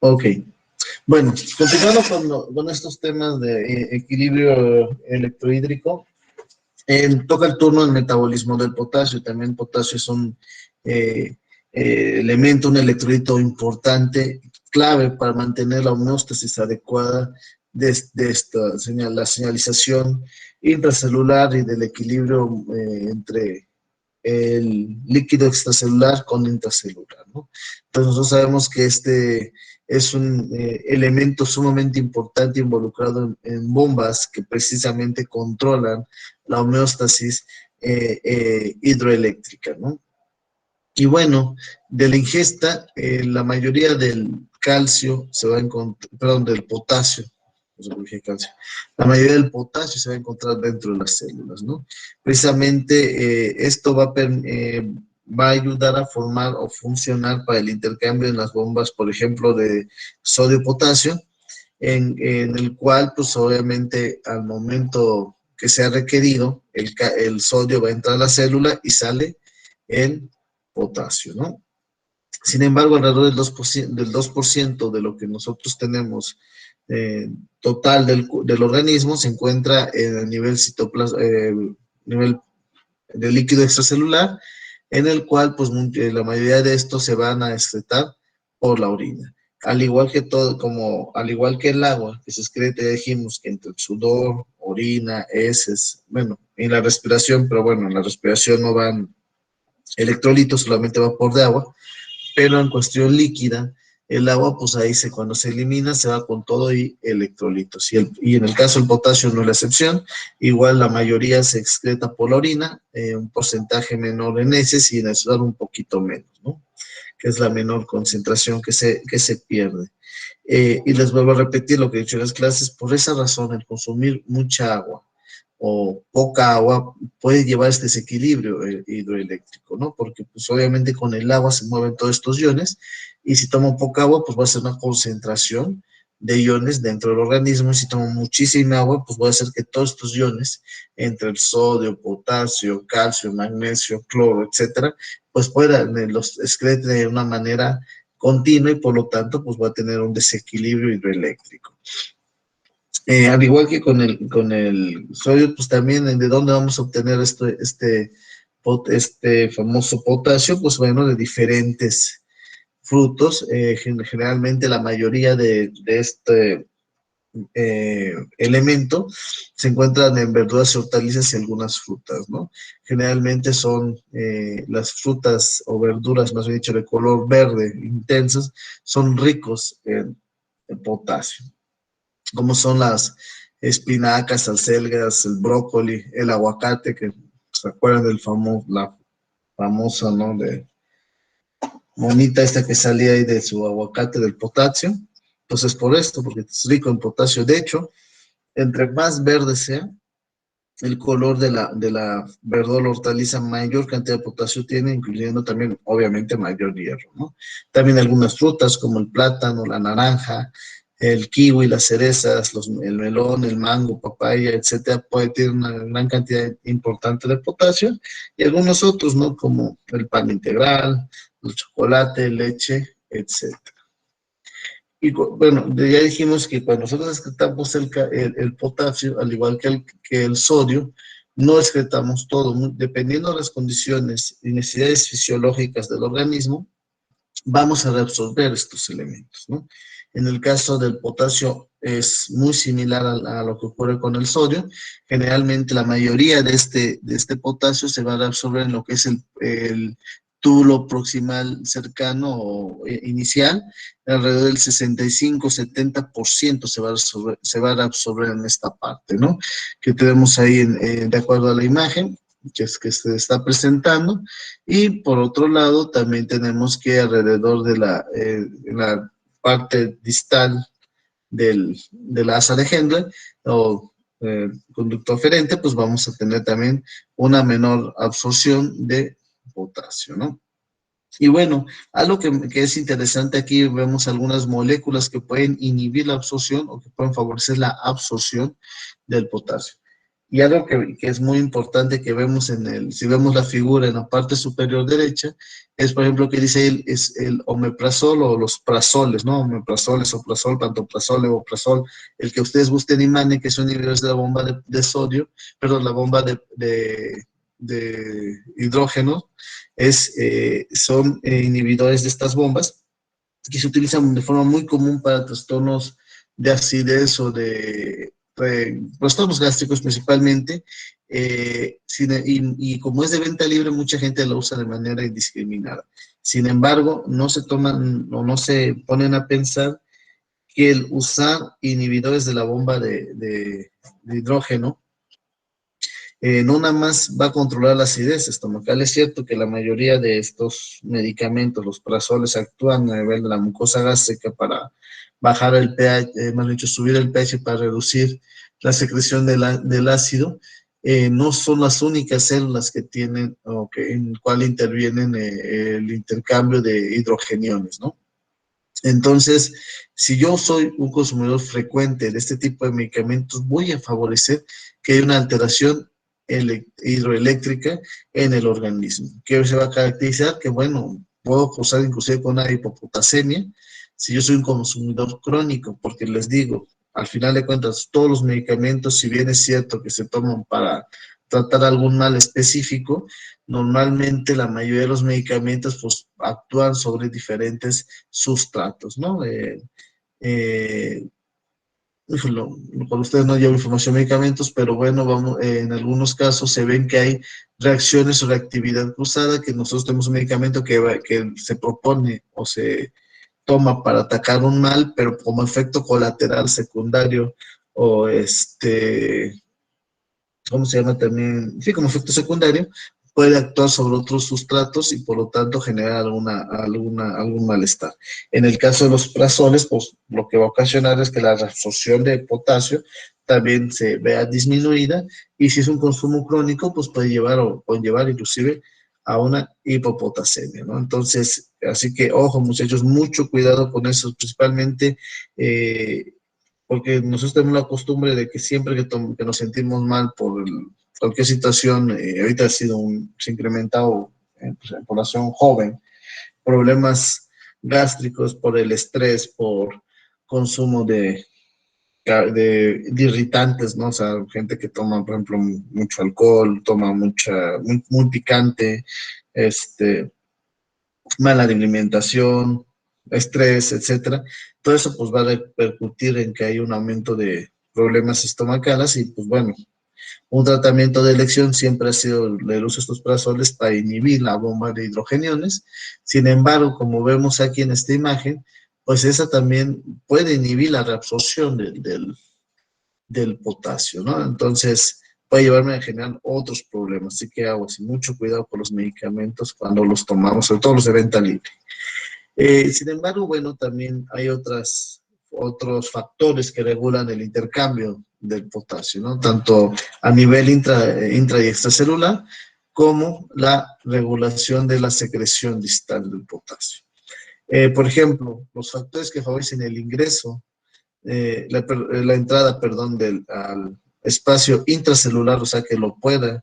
Ok. Bueno, continuando con estos temas de equilibrio electrohídrico, toca el turno del metabolismo del potasio. También potasio es un eh, elemento, un electrolito importante, clave para mantener la homeostasis adecuada de esta señal, la señalización intracelular y del equilibrio entre el líquido extracelular con intracelular, ¿no? Entonces nosotros sabemos que este es un elemento sumamente importante involucrado en bombas que precisamente controlan la homeostasis hidroeléctrica, ¿no? Y bueno, de la ingesta, la mayoría del calcio se va a encontrar, perdón, del potasio, no sé por qué calcio, la mayoría del potasio se va a encontrar dentro de las células, ¿no? Precisamente esto va a ayudar a formar o funcionar para el intercambio en las bombas, por ejemplo, de sodio-potasio, en el cual, pues obviamente, al momento que sea requerido, el sodio va a entrar a la célula y sale el potasio, ¿no? Sin embargo, alrededor del 2% de lo que nosotros tenemos total del organismo se encuentra en el nivel de líquido extracelular, en el cual pues la mayoría de estos se van a excretar por la orina. Al igual que al igual que el agua que se excreta, ya dijimos que entre el sudor, orina, heces, bueno, en la respiración, pero bueno, en la respiración no van electrolitos, solamente vapor de agua, pero en cuestión líquida, el agua, pues ahí cuando se elimina, se va con todo y electrolitos. Y en el caso del potasio no es la excepción, igual la mayoría se excreta por la orina, un porcentaje menor en heces y en el sudor un poquito menos, ¿no? Que es la menor concentración que se pierde. Y les vuelvo a repetir lo que he dicho en las clases, por esa razón, el consumir mucha agua o poca agua puede llevar este desequilibrio hidroeléctrico, ¿no? Porque pues obviamente con el agua se mueven todos estos iones y si tomo poca agua pues va a ser una concentración de iones dentro del organismo y si tomo muchísima agua pues va a hacer que todos estos iones entre el sodio, potasio, calcio, magnesio, cloro, etcétera, pues los excreten de una manera continua y por lo tanto pues va a tener un desequilibrio hidroeléctrico. Al igual que con el sodio, pues también de dónde vamos a obtener este famoso potasio, pues bueno, de diferentes frutos. Generalmente la mayoría de este elemento se encuentran en verduras y hortalizas y algunas frutas, ¿no? Generalmente son las frutas o verduras, más bien dicho, de color verde intensas, son ricos en potasio, como son las espinacas, acelgas, el brócoli, el aguacate, que se acuerdan la famosa, ¿no? De monita esta que salía ahí de su aguacate del potasio. Entonces, por esto, porque es rico en potasio. De hecho, entre más verde sea el color de la verdura hortaliza, mayor cantidad de potasio tiene, incluyendo también, obviamente, mayor hierro, ¿no? También algunas frutas como el plátano, la naranja, el kiwi, las cerezas, el melón, el mango, papaya, etcétera, puede tener una gran cantidad importante de potasio y algunos otros, ¿no? Como el pan integral, el chocolate, leche, etcétera. Y bueno, ya dijimos que cuando nosotros excretamos el potasio, al igual que el sodio, no excretamos todo. Dependiendo de las condiciones y necesidades fisiológicas del organismo, vamos a reabsorber estos elementos, ¿no? En el caso del potasio es muy similar a lo que ocurre con el sodio. Generalmente la mayoría de este potasio se va a reabsorber en lo que es el túbulo proximal cercano o inicial. Alrededor del 65-70% se va a reabsorber en esta parte, ¿no? Que tenemos ahí de acuerdo a la imagen que se está presentando. Y por otro lado, también tenemos que alrededor de la parte distal de la asa de Hendler o conducto aferente, pues vamos a tener también una menor absorción de potasio, ¿no? Y bueno, algo que es interesante aquí, vemos algunas moléculas que pueden inhibir la absorción o que pueden favorecer la absorción del potasio. Y algo que es muy importante que vemos si vemos la figura en la parte superior derecha, es por ejemplo que dice es el omeprazol o los prazoles, ¿no? Omeprazol, esomeprazol, pantoprazol, levoprazol, el que ustedes gusten y manden, que son inhibidores de la bomba de sodio, perdón, la bomba de hidrógeno, son inhibidores de estas bombas que se utilizan de forma muy común para trastornos de acidez o de trastornos gástricos principalmente, y como es de venta libre, mucha gente lo usa de manera indiscriminada. Sin embargo, no se toman o no se ponen a pensar que el usar inhibidores de la bomba de hidrógeno no nada más va a controlar la acidez estomacal. Es cierto que la mayoría de estos medicamentos, los prazoles, actúan a nivel de la mucosa gástrica para bajar el pH, más dicho, subir el pH para reducir la secreción del ácido. No son las únicas células que tienen o que, en el cual intervienen el intercambio de hidrogeniones, ¿no? Entonces, si yo soy un consumidor frecuente de este tipo de medicamentos, voy a favorecer que haya una alteración hidroeléctrica en el organismo. ¿Qué se va a caracterizar? Que, bueno, puedo causar inclusive con una hipopotasemia si yo soy un consumidor crónico, porque les digo, al final de cuentas, todos los medicamentos, si bien es cierto que se toman para tratar algún mal específico, normalmente la mayoría de los medicamentos pues actúan sobre diferentes sustratos, ¿no? Híjole, con ustedes no llevo información de medicamentos, pero bueno, vamos, en algunos casos se ven que hay reacciones o reactividad cruzada, que nosotros tenemos un medicamento que se propone o se toma para atacar un mal, pero como efecto colateral secundario o ¿cómo se llama también? Sí, como efecto secundario, puede actuar sobre otros sustratos y por lo tanto generar algún malestar. En el caso de los prazoles, pues lo que va a ocasionar es que la absorción de potasio también se vea disminuida y si es un consumo crónico, pues puede llevar o conllevar inclusive a una hipopotasemia, ¿no? Entonces, así que ojo muchachos, mucho cuidado con eso, principalmente porque nosotros tenemos la costumbre de que siempre que nos sentimos mal por cualquier situación, ahorita se ha incrementado pues, en población joven, problemas gástricos por el estrés, por consumo de irritantes, ¿no? O sea, gente que toma, por ejemplo, mucho alcohol, toma muy picante, este, mala alimentación, estrés, etcétera. Todo eso pues va a repercutir en que hay un aumento de problemas estomacales y pues bueno, un tratamiento de elección siempre ha sido el uso de estos prazoles para inhibir la bomba de hidrogeniones. Sin embargo, como vemos aquí en esta imagen, pues esa también puede inhibir la reabsorción del potasio, ¿no? Entonces, puede llevarme a generar otros problemas. Así que hago así, mucho cuidado con los medicamentos cuando los tomamos, sobre todo los de venta libre. Sin embargo, bueno, también hay otros factores que regulan el intercambio del potasio, ¿no? Tanto a nivel intra y extracelular, como la regulación de la secreción distal del potasio. Por ejemplo, los factores que favorecen el ingreso, la entrada, perdón, al espacio intracelular, o sea, que lo pueda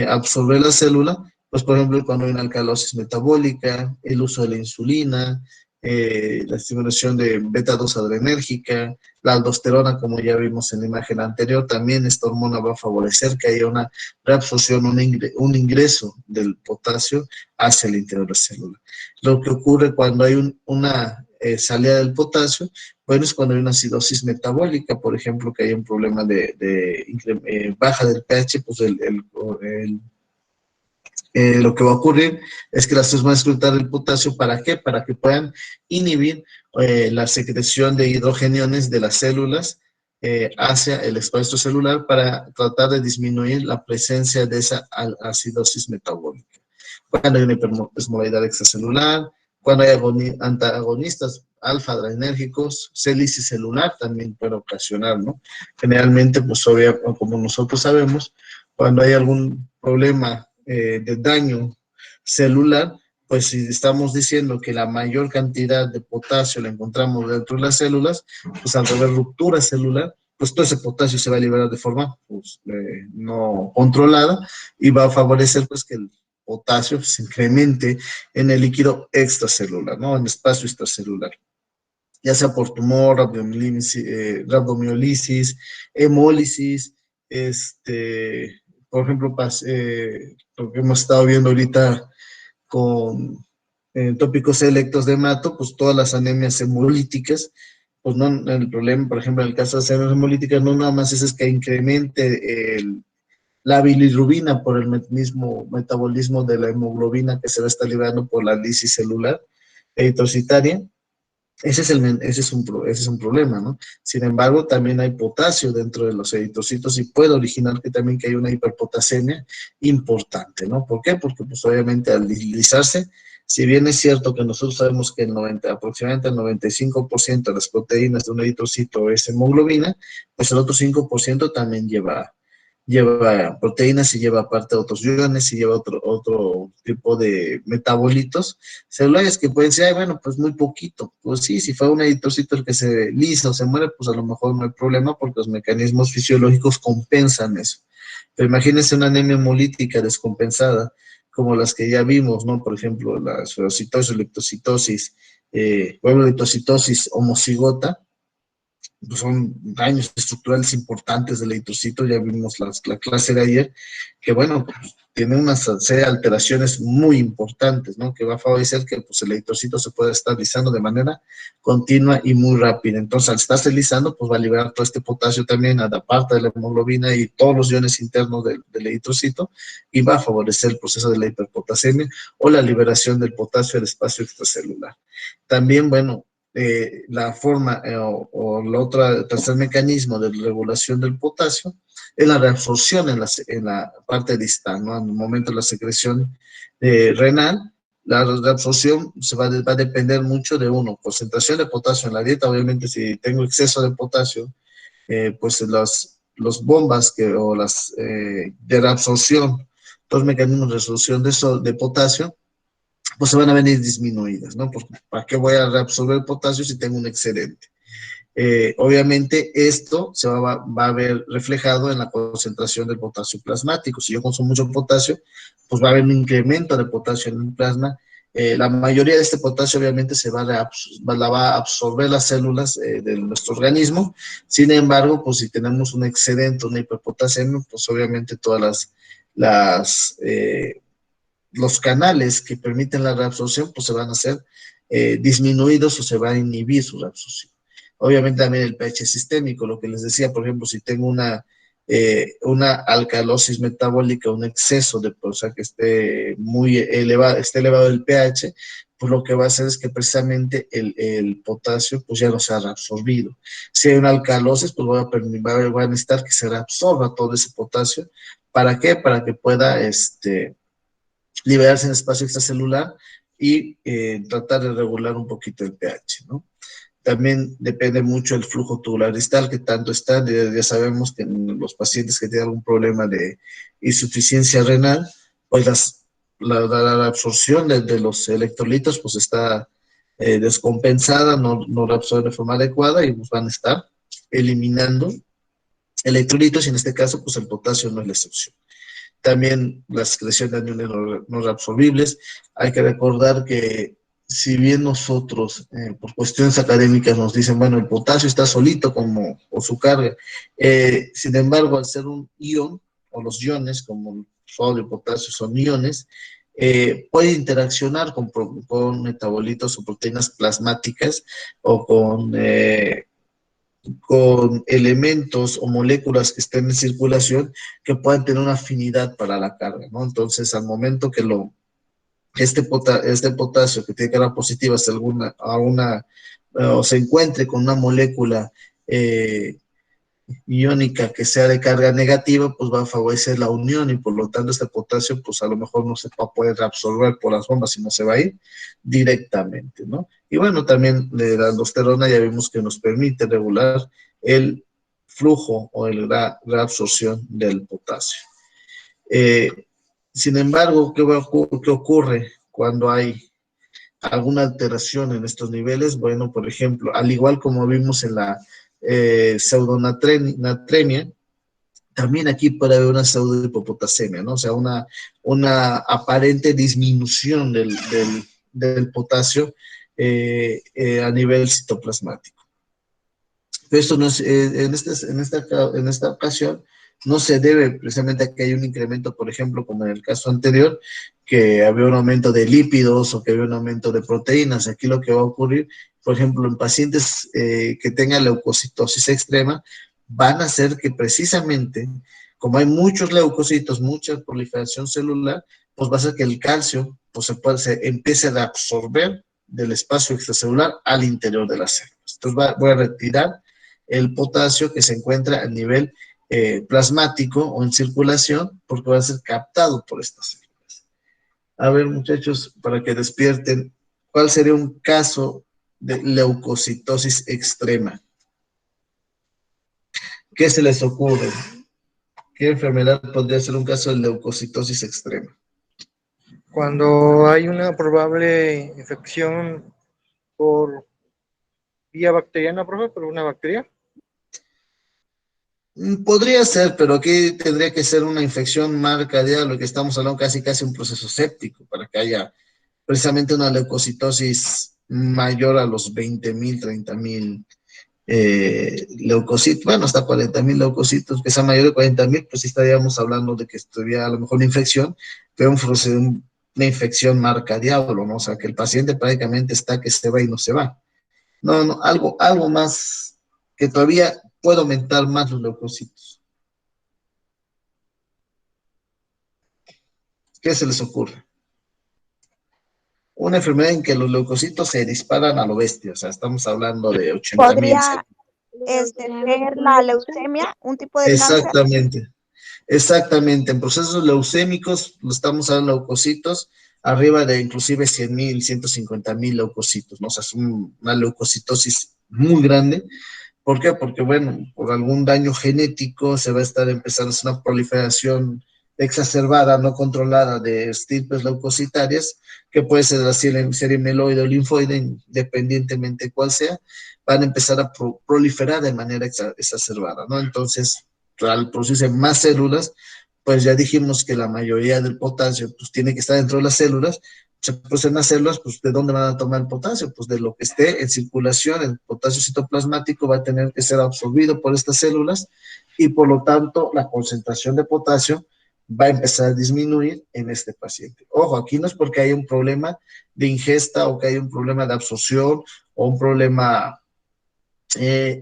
absorber la célula, pues por ejemplo cuando hay una alcalosis metabólica, el uso de la insulina, la estimulación de beta-2 adrenérgica, la aldosterona, como ya vimos en la imagen anterior, también esta hormona va a favorecer que haya una reabsorción, un ingreso del potasio hacia el interior de la célula. Lo que ocurre cuando hay una salida del potasio, bueno, es cuando hay una acidosis metabólica, por ejemplo, que hay un problema de baja del pH, pues lo que va a ocurrir es que las células van a excluir el potasio. ¿Para qué? Para que puedan inhibir la secreción de hidrogeniones de las células hacia el espacio celular para tratar de disminuir la presencia de esa acidosis metabólica. Cuando hay una hiperosmolaridad extracelular, cuando hay antagonistas alfa-adrenérgicos, célisis celular también puede ocasionar, ¿no? Generalmente, pues como nosotros sabemos, cuando hay algún problema de daño celular, pues si estamos diciendo que la mayor cantidad de potasio la encontramos dentro de las células, pues al haber ruptura celular, pues todo ese potasio se va a liberar de forma pues, no controlada y va a favorecer pues que el potasio se incremente en el líquido extracelular, ¿no? En el espacio extracelular, ya sea por tumor, rabdomiolisis, hemólisis, por ejemplo, lo que hemos estado viendo ahorita con tópicos selectos de hemato, pues todas las anemias hemolíticas, pues no, el problema, por ejemplo, en el caso de las anemias hemolíticas, no nada más es que incremente la bilirrubina por el mismo metabolismo de la hemoglobina que se va a estar liberando por la lisis celular eritrocitaria. Ese es un problema, ¿no? Sin embargo, también hay potasio dentro de los eritrocitos y puede originar que también que hay una hiperpotasemia importante, ¿no? ¿Por qué? Porque pues obviamente al dislizarse, si bien es cierto que nosotros sabemos que aproximadamente el 95% de las proteínas de un eritrocito es hemoglobina, pues el otro 5% también lleva proteínas y lleva aparte otros iones y lleva otro tipo de metabolitos celulares que pueden ser, ay, bueno, pues muy poquito. Pues sí, si fue un eritrocito el que se lisa o se muere, pues a lo mejor no hay problema porque los mecanismos fisiológicos compensan eso. Pero imagínense una anemia hemolítica descompensada, como las que ya vimos, ¿no? Por ejemplo, la esferocitosis, leptocitosis, leptocitosis homocigota, pues son daños estructurales importantes del eritrocito, ya vimos la clase de ayer, que bueno, pues, tiene una serie de alteraciones muy importantes, ¿no? Que va a favorecer que pues, el eritrocito se pueda estar lisando de manera continua y muy rápida. Entonces, al estarse lisando, pues va a liberar todo este potasio también, aparte de la hemoglobina y todos los iones internos del eritrocito, y va a favorecer el proceso de la hiperpotasemia o la liberación del potasio del espacio extracelular. También, bueno, la forma o el tercer mecanismo de regulación del potasio es la reabsorción en la parte distal, ¿no? En el momento de la secreción renal, la reabsorción va a depender mucho de concentración de potasio en la dieta. Obviamente, si tengo exceso de potasio, pues los bombas o las de reabsorción, los mecanismos de reabsorción de potasio, pues se van a venir disminuidas, ¿no? Porque ¿para qué voy a reabsorber potasio si tengo un excedente? Obviamente esto va a ver reflejado en la concentración del potasio plasmático. Si yo consumo mucho potasio, pues va a haber un incremento de potasio en el plasma. La mayoría de este potasio obviamente la va a absorber las células de nuestro organismo. Sin embargo, pues si tenemos un excedente, una hiperpotasemia, pues obviamente todas los canales que permiten la reabsorción, pues se van a hacer disminuidos o se va a inhibir su reabsorción. Obviamente también el pH sistémico, lo que les decía, por ejemplo, si tengo una alcalosis metabólica, un exceso o sea, que esté muy elevado, esté elevado el pH, pues lo que va a hacer es que precisamente el potasio pues ya no sea reabsorbido. Si hay una alcalosis, pues va a necesitar que se reabsorba todo ese potasio. ¿Para qué? Para que pueda liberarse en el espacio extracelular y tratar de regular un poquito el pH, ¿no? También depende mucho el flujo tubular distal, que tanto está, ya sabemos que en los pacientes que tienen algún problema de insuficiencia renal, pues la absorción de los electrolitos pues está descompensada, no reabsorben de forma adecuada y pues van a estar eliminando electrolitos y en este caso pues el potasio no es la excepción. También la secreción de aniones no reabsorbibles. Hay que recordar que si bien nosotros, por cuestiones académicas, nos dicen, bueno, el potasio está solito o su carga, sin embargo, al ser un ion, o los iones, como el sodio y potasio son iones, puede interaccionar con metabolitos o proteínas plasmáticas o con elementos o moléculas que estén en circulación que puedan tener una afinidad para la carga, ¿no? Entonces, al momento que este potasio que tiene carga positiva o se encuentre con una molécula iónica que sea de carga negativa, pues va a favorecer la unión y por lo tanto este potasio pues a lo mejor no se va a poder reabsorber por las bombas, sino se va a ir directamente, ¿no? Y bueno, también la aldosterona ya vimos que nos permite regular el flujo o la reabsorción del potasio. Eh, Sin embargo, ¿qué ocurre cuando hay alguna alteración en estos niveles? Bueno, por ejemplo, al igual como vimos pseudonatremia, también aquí puede haber una pseudohipopotasemia, ¿no? O sea, una aparente disminución del potasio a nivel citoplasmático. Pero esto no es, en esta ocasión no se debe precisamente a que haya un incremento, por ejemplo, como en el caso anterior, que había un aumento de lípidos o que había un aumento de proteínas. Aquí lo que va a ocurrir, por ejemplo, en pacientes que tengan leucocitosis extrema, van a hacer que precisamente, como hay muchos leucocitos, mucha proliferación celular, pues va a hacer que el calcio pues se empiece a absorber del espacio extracelular al interior de las células. Entonces voy a retirar el potasio que se encuentra a nivel plasmático o en circulación, porque va a ser captado por estas células. A ver, muchachos, para que despierten, ¿cuál sería un caso de leucocitosis extrema? ¿Qué se les ocurre? ¿Qué enfermedad podría ser un caso de leucocitosis extrema? Cuando hay una probable infección por vía bacteriana, profe, por una bacteria. Podría ser, pero aquí tendría que ser una infección marca de lo que estamos hablando, casi un proceso séptico, para que haya precisamente una leucocitosis mayor a los 20.000, 30.000 leucocitos, bueno, hasta 40.000 leucocitos, que sea mayor de 40.000, pues sí estaríamos hablando de que estuviera a lo mejor una infección, pero una infección marca diablo, ¿no? O sea, que el paciente prácticamente está que se va y no se va. No, algo más que todavía puede aumentar más los leucocitos. ¿Qué se les ocurre? Una enfermedad en que los leucocitos se disparan a lo bestia, o sea, estamos hablando de 80.000. ¿Podría ser la leucemia, un tipo de cáncer? Exactamente. En procesos leucémicos, estamos hablando de leucocitos, arriba de inclusive 100.000, 150.000 leucocitos, ¿no? O sea, es una leucocitosis muy grande. ¿Por qué? Porque, bueno, por algún daño genético se va a estar empezando a hacer una proliferación exacerbada, no controlada de estirpes leucocitarias, que puede ser la serie mieloide o linfoide, independientemente de cuál sea, van a empezar a proliferar de manera exacerbada, ¿no? Entonces, al producirse más células, pues ya dijimos que la mayoría del potasio pues tiene que estar dentro de las células. Pues en las células, pues ¿de dónde van a tomar el potasio? Pues de lo que esté en circulación. El potasio citoplasmático va a tener que ser absorbido por estas células y por lo tanto la concentración de potasio va a empezar a disminuir en este paciente. Ojo, aquí no es porque haya un problema de ingesta o que haya un problema de absorción o un problema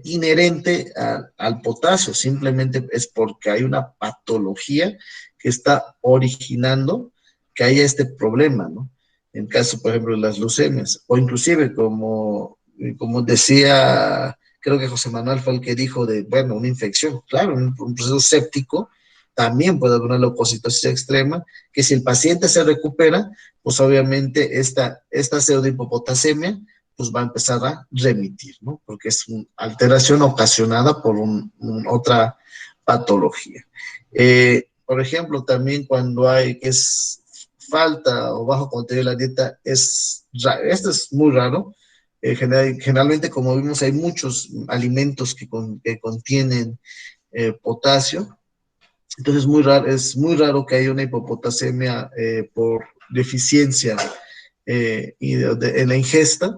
inherente al potasio, simplemente es porque hay una patología que está originando que haya este problema, ¿no? En caso, por ejemplo, de las leucemias, o inclusive como decía, creo que José Manuel fue el que dijo de, bueno, una infección, claro, un proceso séptico, también puede haber una leucocitosis extrema, que si el paciente se recupera, pues obviamente esta pseudohipopotasemia pues va a empezar a remitir, ¿no? Porque es una alteración ocasionada por otra patología. Por ejemplo, también cuando hay que es falta o bajo contenido de la dieta, esto es muy raro. Generalmente, como vimos, hay muchos alimentos que contienen potasio. Entonces es muy raro que haya una hipopotasemia por deficiencia en la ingesta.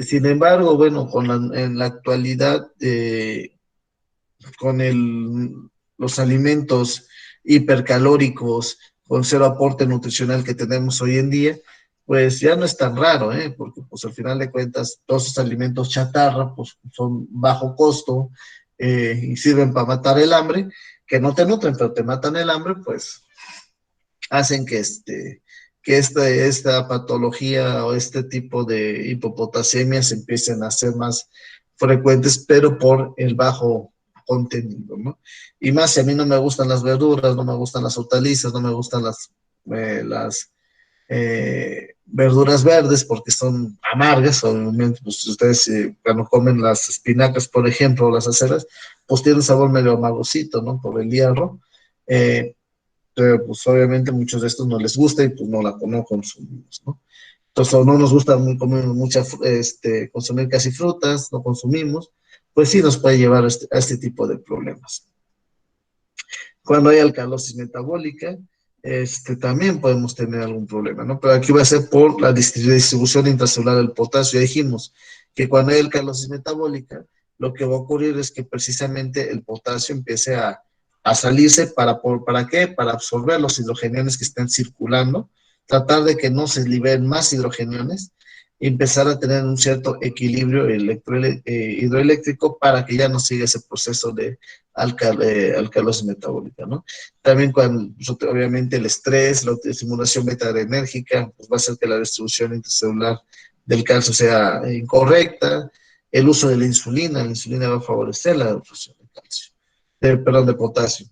Sin embargo, bueno, en la actualidad, con los alimentos hipercalóricos, con cero aporte nutricional que tenemos hoy en día, pues ya no es tan raro, ¿eh? Porque pues al final de cuentas todos esos alimentos chatarra pues son bajo costo y sirven para matar el hambre, que no te nutren, pero te matan el hambre, pues hacen que esta patología o este tipo de hipopotasemias empiecen a ser más frecuentes, pero por el bajo contenido, ¿no? Y más si a mí no me gustan las verduras, no me gustan las hortalizas, no me gustan las verduras verdes porque son amargas, obviamente, pues ustedes cuando comen las espinacas, por ejemplo, o las aceras, pues tienen un sabor medio amargosito, ¿no? Por el hierro. Pero pues obviamente muchos de estos no les gusta y pues no consumimos, ¿no? Entonces, o no nos gusta consumir casi frutas, no consumimos, pues sí nos puede llevar a este tipo de problemas. Cuando hay alcalosis metabólica, también podemos tener algún problema, ¿no? Pero aquí va a ser por la distribución intracelular del potasio. Ya dijimos que cuando hay alcalosis metabólica, lo que va a ocurrir es que precisamente el potasio empiece a salirse ¿para qué? Para absorber los hidrogeniones que están circulando, tratar de que no se liberen más hidrogeniones y empezar a tener un cierto equilibrio hidroeléctrico para que ya no siga ese proceso de alcalosis metabólica, ¿no? También obviamente el estrés, la estimulación beta-adrenérgica, pues va a hacer que la distribución intracelular del calcio sea incorrecta. El uso de la insulina va a favorecer la absorción de calcio, de potasio,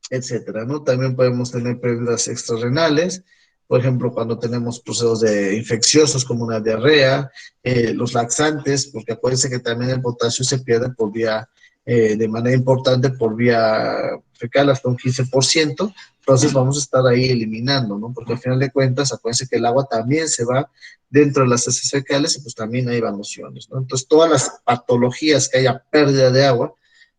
etcétera, ¿no? También podemos tener pérdidas extrarrenales, por ejemplo, cuando tenemos procesos infecciosos como una diarrea, los laxantes, porque acuérdense que también el potasio se pierde por vía, de manera importante, por vía fecal hasta un 15%, entonces vamos a estar ahí eliminando, ¿no? Porque al final de cuentas, acuérdense que el agua también se va dentro de las heces fecales y pues también hay evaluaciones, ¿no? Entonces, todas las patologías que haya pérdida de agua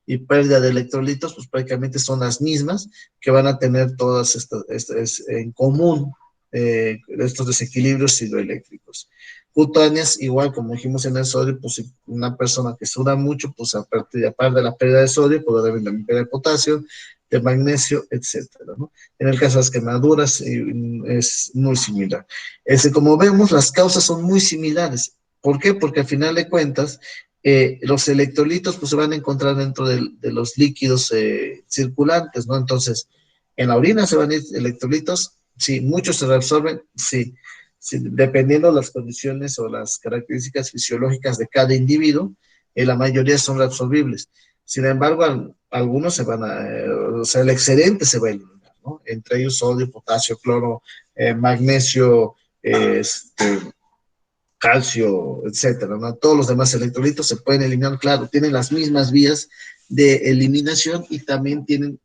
y pérdida de electrolitos, pues prácticamente son las mismas que van a tener todas estas en común, estos desequilibrios hidroeléctricos. Cutáneas, igual como dijimos en el sodio, pues una persona que suda mucho, pues aparte de la pérdida de sodio, pues debe también pérdida de potasio, de magnesio, etcétera, ¿no? En el caso de las quemaduras es muy similar. Como vemos, las causas son muy similares. ¿Por qué? Porque al final de cuentas, los electrolitos pues se van a encontrar dentro de los líquidos circulantes, ¿no? Entonces, en la orina se van a ir electrolitos, sí, muchos se reabsorben, sí, sí, dependiendo de las condiciones o las características fisiológicas de cada individuo, la mayoría son reabsorbibles. Sin embargo, algunos se van o sea, el excedente se va a eliminar, ¿no? Entre ellos sodio, potasio, cloro, magnesio, calcio, etcétera, ¿no? Todos los demás electrolitos se pueden eliminar, claro, tienen las mismas vías de eliminación y también tienen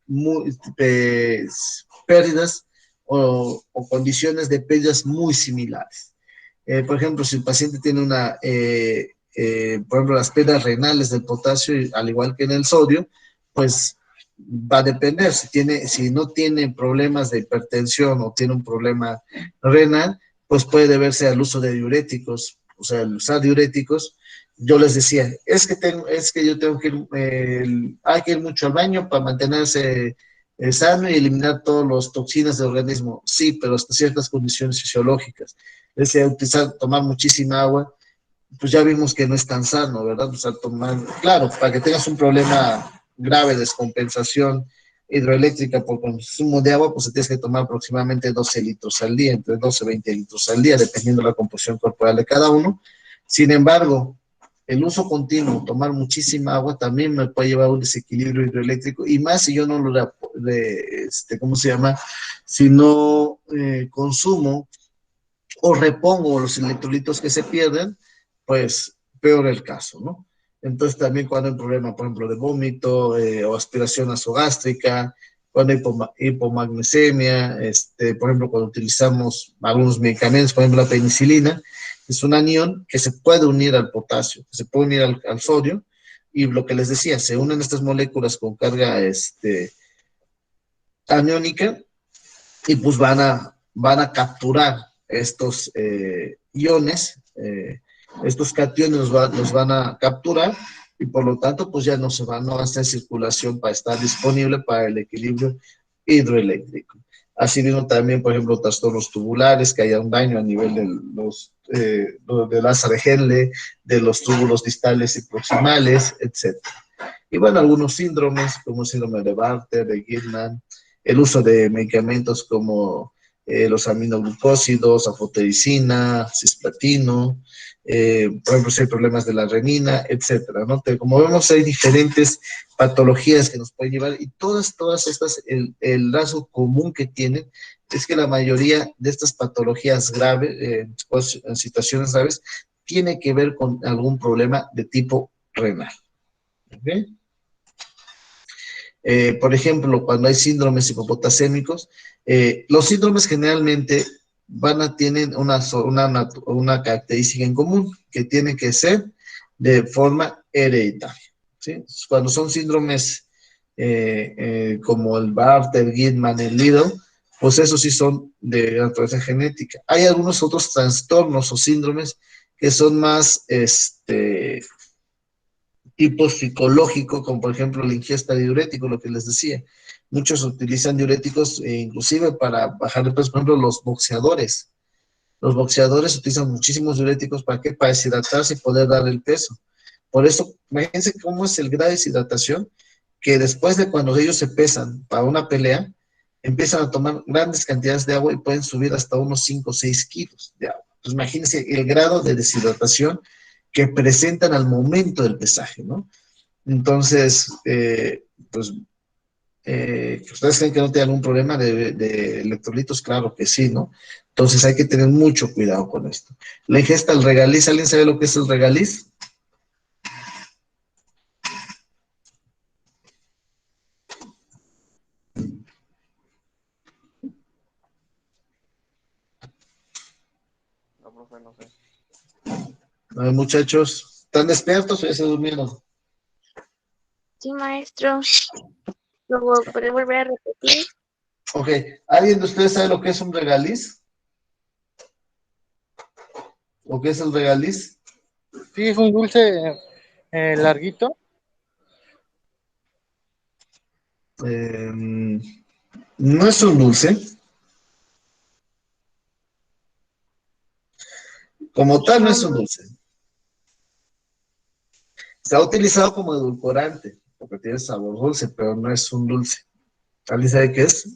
pérdidas o condiciones de pérdidas muy similares. Por ejemplo, si el paciente tiene por ejemplo, las pérdidas renales del potasio, al igual que en el sodio, pues va a depender. Si no tiene problemas de hipertensión o tiene un problema renal, pues puede deberse al uso de diuréticos. O sea, el usar diuréticos, yo les decía, es que yo tengo que hay que ir mucho al baño para mantenerse sano y eliminar todas las toxinas del organismo. Sí, pero hasta ciertas condiciones fisiológicas. Es decir, tomar muchísima agua, pues ya vimos que no es tan sano, ¿verdad? O sea, claro, para que tengas un problema grave de descompensación hidroeléctrica por consumo de agua, pues tienes que tomar aproximadamente 12 litros al día, entre 12 y 20 litros al día, dependiendo de la composición corporal de cada uno. Sin embargo, el uso continuo, tomar muchísima agua, también me puede llevar a un desequilibrio hidroeléctrico, y más si yo no ¿cómo se llama? Si no consumo o repongo los electrolitos que se pierden, pues peor el caso, ¿no? Entonces también cuando hay un problema, por ejemplo, de vómito o aspiración nasogástrica, cuando hay hipomagnesemia, por ejemplo, cuando utilizamos algunos medicamentos, por ejemplo, la penicilina, es un anión que se puede unir al potasio, que se puede unir al sodio, y lo que les decía, se unen estas moléculas con carga aniónica y pues van a capturar estos iones, estos cationes los van a capturar y por lo tanto pues ya no van a estar en circulación para estar disponible para el equilibrio hidroeléctrico. Así mismo también, por ejemplo, trastornos tubulares, que haya un daño a nivel del asa de Henle, de los túbulos distales y proximales, etc. Y bueno, algunos síndromes, como el síndrome de Bartter, de Gilman, el uso de medicamentos como los aminoglucósidos, afotericina, cisplatino, por ejemplo, si hay problemas de la renina, etcétera, ¿no? Como vemos, hay diferentes patologías que nos pueden llevar y todas estas, el rasgo común que tienen es que la mayoría de estas patologías graves, en situaciones graves, tiene que ver con algún problema de tipo renal. ¿Okay? Por ejemplo, cuando hay síndromes hipopotasémicos, los síndromes generalmente tienen una característica en común, que tiene que ser de forma hereditaria. ¿sí? Cuando son síndromes como el Bartter, Guilman, el Liddle, pues esos sí son de naturaleza genética. Hay algunos otros trastornos o síndromes que son más tipo psicológico, como por ejemplo la ingesta de diuréticos, lo que les decía. Muchos utilizan diuréticos inclusive para bajar de peso, por ejemplo, los boxeadores. Los boxeadores utilizan muchísimos diuréticos, ¿para qué? Para deshidratarse y poder dar el peso. Por eso, imagínense cómo es el grado de deshidratación, que después de cuando ellos se pesan para una pelea, empiezan a tomar grandes cantidades de agua y pueden subir hasta unos 5 o 6 kilos de agua. Entonces, imagínense el grado de deshidratación que presentan al momento del pesaje, ¿no? Entonces, pues, ¿ustedes creen que no tienen algún problema de electrolitos? Claro que sí, ¿no? Entonces hay que tener mucho cuidado con esto. La ingesta del regaliz, ¿alguien sabe lo que es el regaliz? No, profe, no sé. A ver, muchachos, ¿están despiertos o ya se durmieron? Sí, maestro. ¿Luego puede volver a repetir? Ok, ¿alguien de ustedes sabe lo que es un regaliz? ¿O qué es el regaliz? Sí, es un dulce larguito. No es un dulce. Como tal, no es un dulce. Se ha utilizado como edulcorante, porque tiene sabor dulce, pero no es un dulce. ¿Alguien sabe qué es?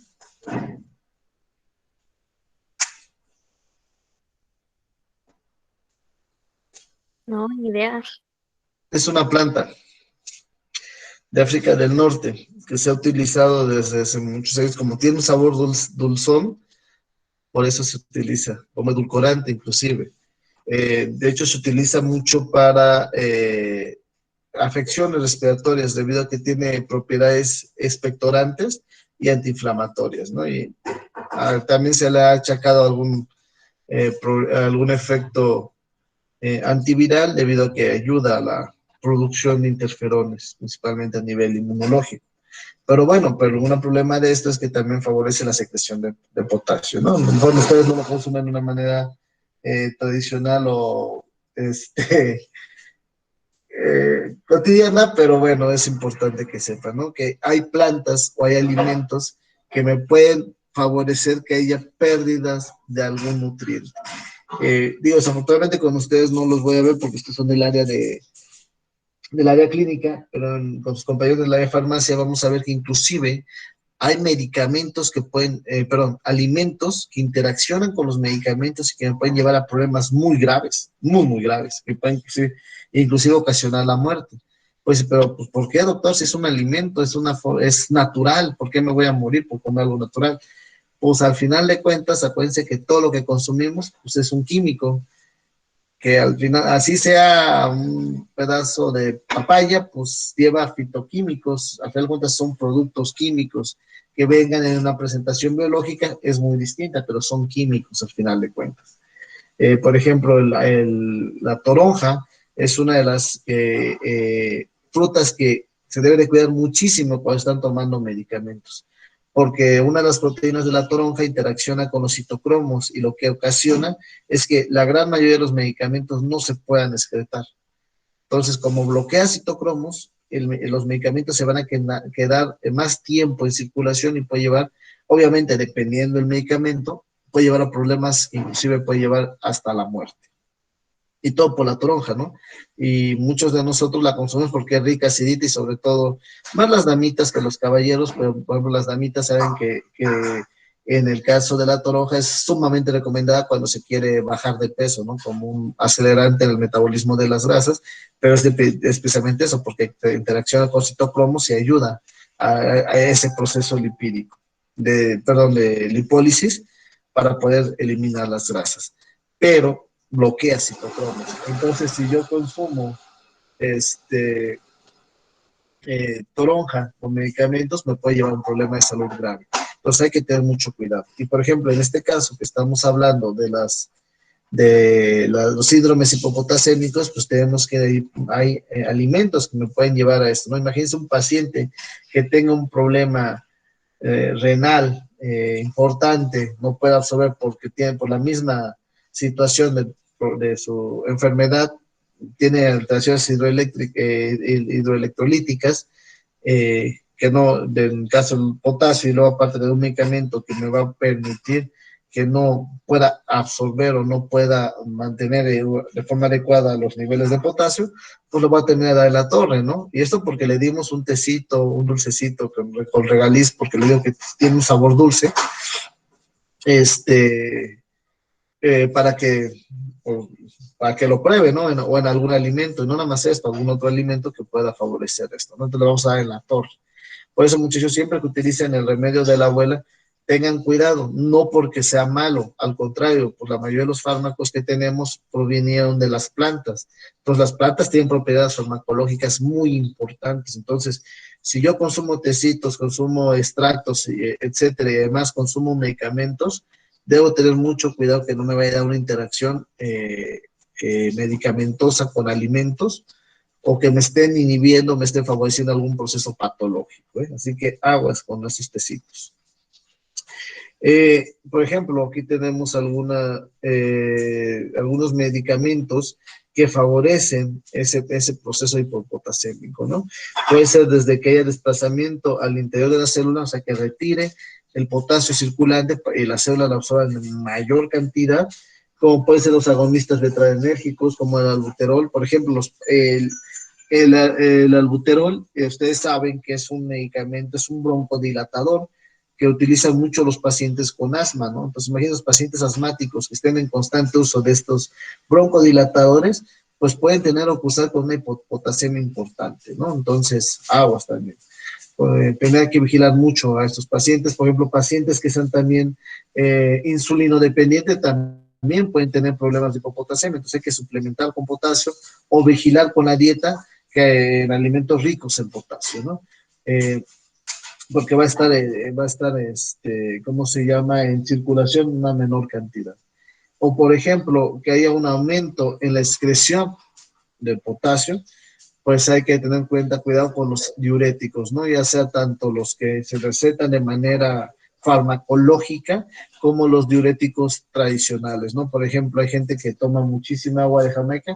No, ni idea. Es una planta de África del Norte que se ha utilizado desde hace muchos años. Como tiene un sabor dulzón, por eso se utiliza como edulcorante inclusive. De hecho, se utiliza mucho para afecciones respiratorias debido a que tiene propiedades expectorantes y antiinflamatorias, ¿no? Y también se le ha achacado algún efecto antiviral debido a que ayuda a la producción de interferones, principalmente a nivel inmunológico. Pero bueno, pero un problema de esto es que también favorece la secreción de potasio, ¿no? A lo mejor ustedes no lo consumen de una manera tradicional o cotidiana, pero bueno, es importante que sepan, ¿no? Que hay plantas o hay alimentos que me pueden favorecer que haya pérdidas de algún nutriente. Digo, desafortunadamente con ustedes no los voy a ver porque estos son del área clínica, pero con sus compañeros del área de farmacia vamos a ver que inclusive hay medicamentos que pueden, alimentos que interaccionan con los medicamentos y que pueden llevar a problemas muy graves, muy graves, que pueden inclusive ocasionar la muerte. Pues, pero, pues, ¿por qué, doctor? Si es un alimento, es natural, ¿por qué me voy a morir por comer algo natural? Pues al final de cuentas, acuérdense que todo lo que consumimos, pues es un químico, que al final, así sea un pedazo de papaya, pues lleva fitoquímicos, al final de cuentas son productos químicos que vengan en una presentación biológica, es muy distinta, pero son químicos al final de cuentas. Por ejemplo, la toronja es una de las frutas que se debe de cuidar muchísimo cuando están tomando medicamentos, porque una de las proteínas de la toronja interacciona con los citocromos y lo que ocasiona es que la gran mayoría de los medicamentos no se puedan excretar. Entonces, como bloquea citocromos, los medicamentos se van a quedar más tiempo en circulación y puede llevar, obviamente, dependiendo del medicamento, puede llevar a problemas, inclusive puede llevar hasta la muerte. Y todo por la toronja, ¿no? Y muchos de nosotros la consumimos porque es rica, acidita y sobre todo, más las damitas que los caballeros, pero por ejemplo las damitas saben que en el caso de la toronja es sumamente recomendada cuando se quiere bajar de peso, ¿no? Como un acelerante en el metabolismo de las grasas, pero es especialmente eso, porque interacciona con citocromos y ayuda a ese proceso lipídico, de lipólisis para poder eliminar las grasas. Pero bloquea citocromos. Entonces, si yo consumo toronja o medicamentos, me puede llevar a un problema de salud grave. Entonces hay que tener mucho cuidado. Y por ejemplo, en este caso que estamos hablando de los síndromes hipopotasémicos, pues tenemos que, hay alimentos que me pueden llevar a esto, ¿no? Imagínense un paciente que tenga un problema renal importante, no puede absorber porque tiene, por la misma situación de su enfermedad, tiene alteraciones hidroelectrolíticas, que no, del caso del potasio, y luego aparte de un medicamento que me va a permitir que no pueda absorber o no pueda mantener de forma adecuada los niveles de potasio, pues lo va a tener a la torre, ¿no? Y esto porque le dimos un tecito, un dulcecito con regaliz, porque le digo que tiene un sabor dulce, para que, o, para que lo pruebe, ¿no? O en algún alimento, y no nada más esto, algún otro alimento que pueda favorecer esto, ¿no? Entonces le vamos a dar en la torre. Por eso, muchachos, siempre que utilicen el remedio de la abuela, tengan cuidado, no porque sea malo, al contrario, pues la mayoría de los fármacos que tenemos provinieron de las plantas. Entonces, las plantas tienen propiedades farmacológicas muy importantes. Entonces, si yo consumo tecitos, consumo extractos, etcétera, y además consumo medicamentos, debo tener mucho cuidado que no me vaya a dar una interacción medicamentosa con alimentos, o que me estén inhibiendo, me estén favoreciendo algún proceso patológico, ¿eh? Así que aguas con esos tecitos. Por ejemplo, aquí tenemos algunos medicamentos que favorecen ese proceso hipopotasémico, ¿no? Puede ser desde que haya desplazamiento al interior de la célula, o sea, que retire el potasio circulante y la célula la absorba en mayor cantidad, como pueden ser los agonistas beta-adrenérgicos, como el albuterol, por ejemplo, el albuterol, ustedes saben que es un medicamento, es un broncodilatador que utilizan mucho los pacientes con asma, ¿no? Entonces, imagínense los pacientes asmáticos que estén en constante uso de estos broncodilatadores, pues pueden tener o cursar con una hipopotasemia importante, ¿no? Entonces, aguas también. Tener que vigilar mucho a estos pacientes, por ejemplo, pacientes que sean también insulino dependientes también pueden tener problemas de hipopotasemia, entonces hay que suplementar con potasio o vigilar con la dieta que en alimentos ricos en potasio, ¿no? Porque va a estar, ¿cómo se llama?, en circulación una menor cantidad. O, por ejemplo, que haya un aumento en la excreción del potasio, pues hay que tener en cuenta, cuidado con los diuréticos, ¿no? Ya sea tanto los que se recetan de manera farmacológica como los diuréticos tradicionales, ¿no? Por ejemplo, hay gente que toma muchísima agua de Jamaica,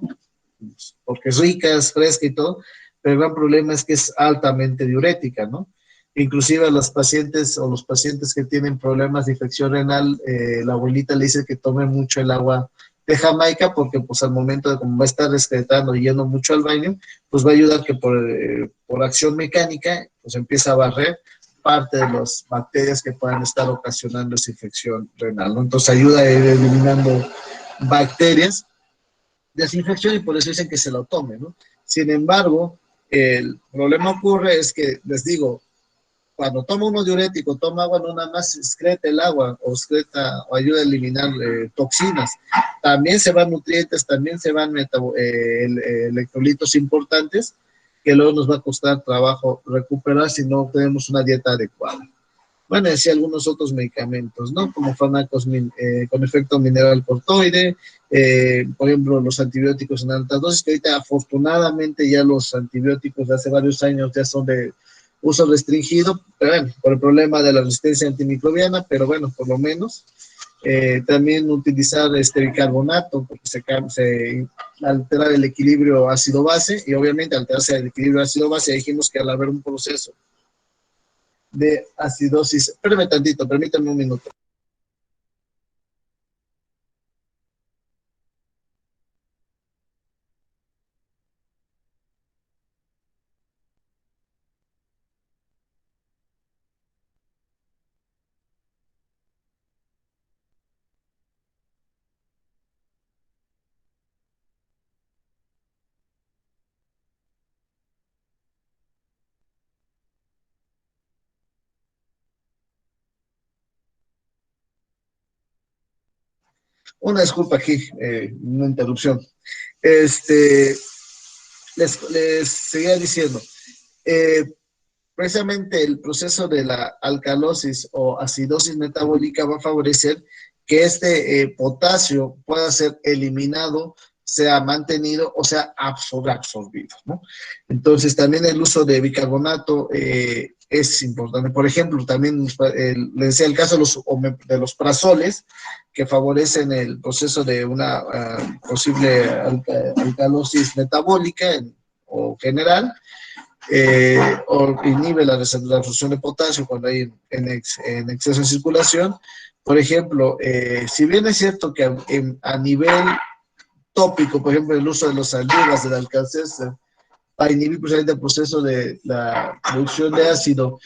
porque es rica, es fresca y todo, pero el gran problema es que es altamente diurética, ¿no? Inclusive a las pacientes o los pacientes que tienen problemas de infección renal, la abuelita le dice que tome mucho el agua de Jamaica, porque pues al momento de como va a estar excretando y yendo mucho al baño, pues va a ayudar que por acción mecánica, pues empieza a barrer parte de las bacterias que puedan estar ocasionando esa infección renal, ¿no? Entonces ayuda a ir eliminando bacterias de esa infección, y por eso dicen que se lo tome, ¿no? Sin embargo, el problema ocurre es que, les digo, cuando toma uno diurético, toma agua, no nada más excreta el agua o excreta o ayuda a eliminar toxinas. También se van nutrientes, también se van electrolitos importantes que luego nos va a costar trabajo recuperar si no tenemos una dieta adecuada. Bueno, decía algunos otros medicamentos, ¿no? Como fármacos con efecto mineral cortoide, por ejemplo, los antibióticos en altas dosis, que ahorita afortunadamente ya los antibióticos de hace varios años ya son de uso restringido, pero bueno, por el problema de la resistencia antimicrobiana, pero bueno, por lo menos. También utilizar bicarbonato, porque se altera el equilibrio ácido-base, y obviamente alterarse el equilibrio ácido-base, dijimos que al haber un proceso de acidosis, espérame tantito, permítame un minuto. Una disculpa aquí, una interrupción. Les seguía diciendo, eh, precisamente el proceso de la alcalosis o acidosis metabólica va a favorecer que este potasio pueda ser eliminado, sea mantenido o sea absorbido, ¿no? Entonces también el uso de bicarbonato es importante. Por ejemplo, también les decía el caso de los prazoles, que favorecen el proceso de una posible alcalosis metabólica o general, o inhibe la absorción de potasio cuando hay en exceso de circulación. Por ejemplo, si bien es cierto que a nivel tópico, por ejemplo, el uso de los aldehídos, del alcacelser, para inhibir precisamente el proceso de la producción de ácido,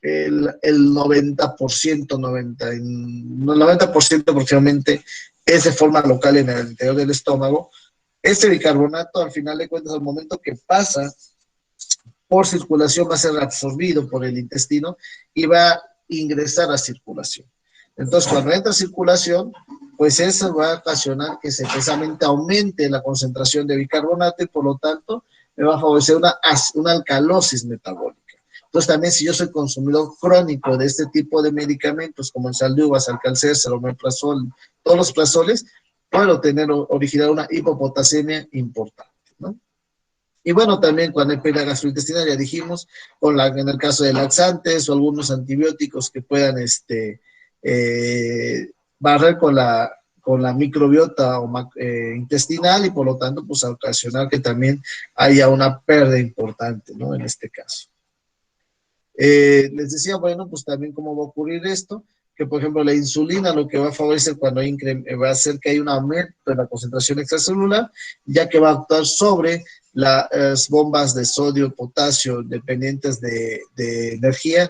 el 90%, 90% aproximadamente es de forma local en el interior del estómago. Este bicarbonato, al final de cuentas, al momento que pasa por circulación, va a ser absorbido por el intestino y va a ingresar a circulación. Entonces, cuando entra a circulación, pues eso va a ocasionar que precisamente aumente la concentración de bicarbonato y por lo tanto me va a favorecer una alcalosis metabólica. Entonces también si yo soy consumidor crónico de este tipo de medicamentos como el sal de uvas, alcacelser, omeprazol, todos los prazoles, puedo originar una hipopotasemia importante, ¿no? Y bueno, también cuando hay pérdida gastrointestinal, ya dijimos, en el caso de laxantes o algunos antibióticos que puedan barrer con la microbiota intestinal y por lo tanto, pues ocasionar que también haya una pérdida importante, ¿no? En este caso. Les decía, bueno, pues también cómo va a ocurrir esto, que por ejemplo la insulina lo que va a favorecer cuando va a hacer que haya un aumento de la concentración extracelular, ya que va a actuar sobre las bombas de sodio, potasio, dependientes de energía,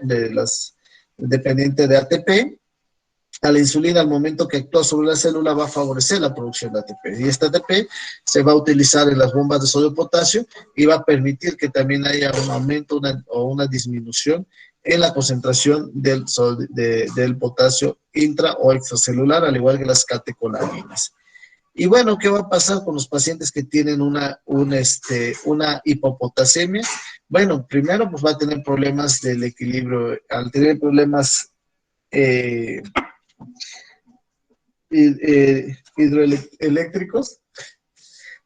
dependientes de ATP. A la insulina, al momento que actúa sobre la célula, va a favorecer la producción de ATP. Y este ATP se va a utilizar en las bombas de sodio-potasio y va a permitir que también haya un aumento o una disminución en la concentración del potasio intra o extracelular, al igual que las catecolaminas. Y bueno, ¿qué va a pasar con los pacientes que tienen una hipopotasemia? Bueno, primero pues va a tener problemas del equilibrio, al tener problemas hidroeléctricos,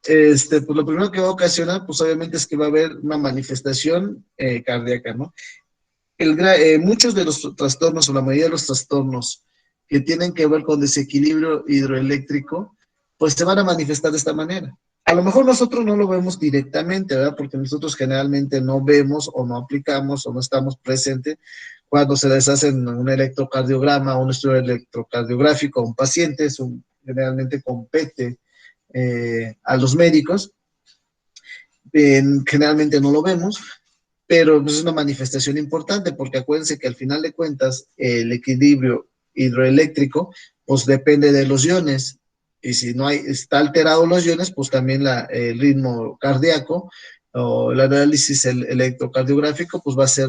pues lo primero que va a ocasionar, pues obviamente es que va a haber una manifestación cardíaca, ¿no? Muchos de los trastornos, o la mayoría de los trastornos que tienen que ver con desequilibrio hidroeléctrico, pues se van a manifestar de esta manera. A lo mejor nosotros no lo vemos directamente, ¿verdad? Porque nosotros generalmente no vemos o no aplicamos o no estamos presentes cuando se les hace un electrocardiograma o un estudio electrocardiográfico a un paciente, generalmente compete a los médicos, generalmente no lo vemos, pero pues, es una manifestación importante porque acuérdense que al final de cuentas el equilibrio hidroeléctrico pues depende de los iones y si no está alterado los iones pues también el ritmo cardíaco o el análisis electrocardiográfico pues va a ser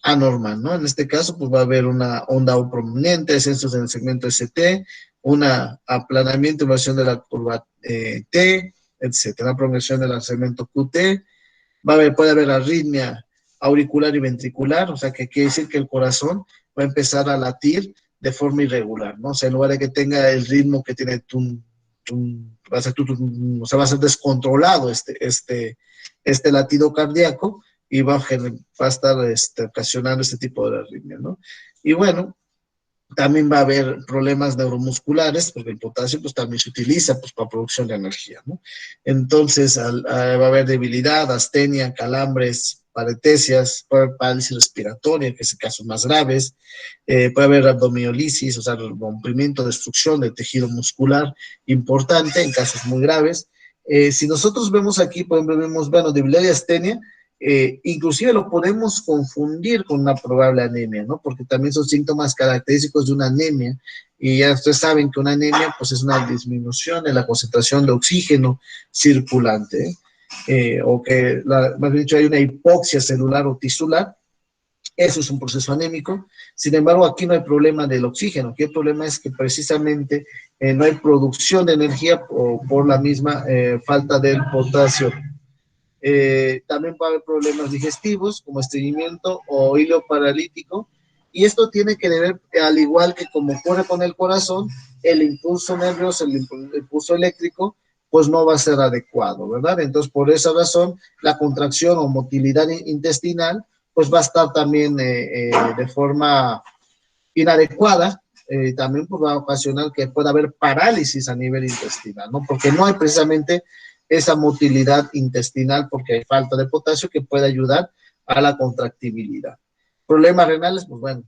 anormal, ¿no? En este caso, pues va a haber una onda U prominente, descensos en el segmento ST, un aplanamiento, inversión de la curva T, etcétera, una progresión del segmento QT, puede haber arritmia auricular y ventricular, o sea, que quiere decir que el corazón va a empezar a latir de forma irregular, ¿no? O sea, en lugar de que tenga el ritmo que tiene va a ser o sea, va a ser descontrolado este latido cardíaco, y va a estar ocasionando este tipo de arritmia, ¿no? Y bueno, también va a haber problemas neuromusculares, porque el potasio pues también se utiliza pues para producción de energía, ¿no? Entonces va a haber debilidad, astenia, calambres, paretesias, puede haber parálisis respiratoria, que es el caso más graves, puede haber abdomiolisis, o sea, rompimiento, destrucción del tejido muscular importante en casos muy graves. Si nosotros vemos aquí, por ejemplo, bueno, debilidad y astenia, inclusive lo podemos confundir con una probable anemia, ¿no? Porque también son síntomas característicos de una anemia, y ya ustedes saben que una anemia, pues es una disminución en la concentración de oxígeno circulante, o que, más bien dicho, hay una hipoxia celular o tisular. Eso es un proceso anémico. Sin embargo, aquí no hay problema del oxígeno. Aquí el problema es que precisamente no hay producción de energía por la misma falta del potasio. También va a haber problemas digestivos como estreñimiento o hilo paralítico, Y esto tiene que ver, al igual que como ocurre con el corazón, el impulso nervioso, el impulso eléctrico, pues no va a ser adecuado, ¿verdad? Entonces, por esa razón, la contracción o motilidad intestinal, pues va a estar también de forma inadecuada, también pues va a ocasionar que pueda haber parálisis a nivel intestinal, ¿no? Porque no hay precisamente esa motilidad intestinal porque hay falta de potasio que puede ayudar a la contractibilidad. Problemas renales, pues bueno,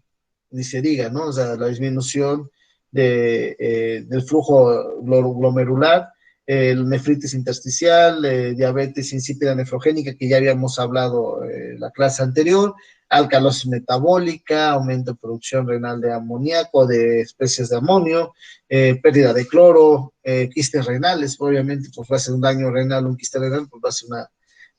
ni se diga, ¿no? O sea, la disminución del flujo glomerular, el nefritis intersticial, diabetes insípida nefrogénica, que ya habíamos hablado en la clase anterior, alcalosis metabólica, aumento de producción renal de amoníaco, de especies de amonio, pérdida de cloro, quistes renales, obviamente, pues va a ser un daño renal, un quiste renal, pues va a ser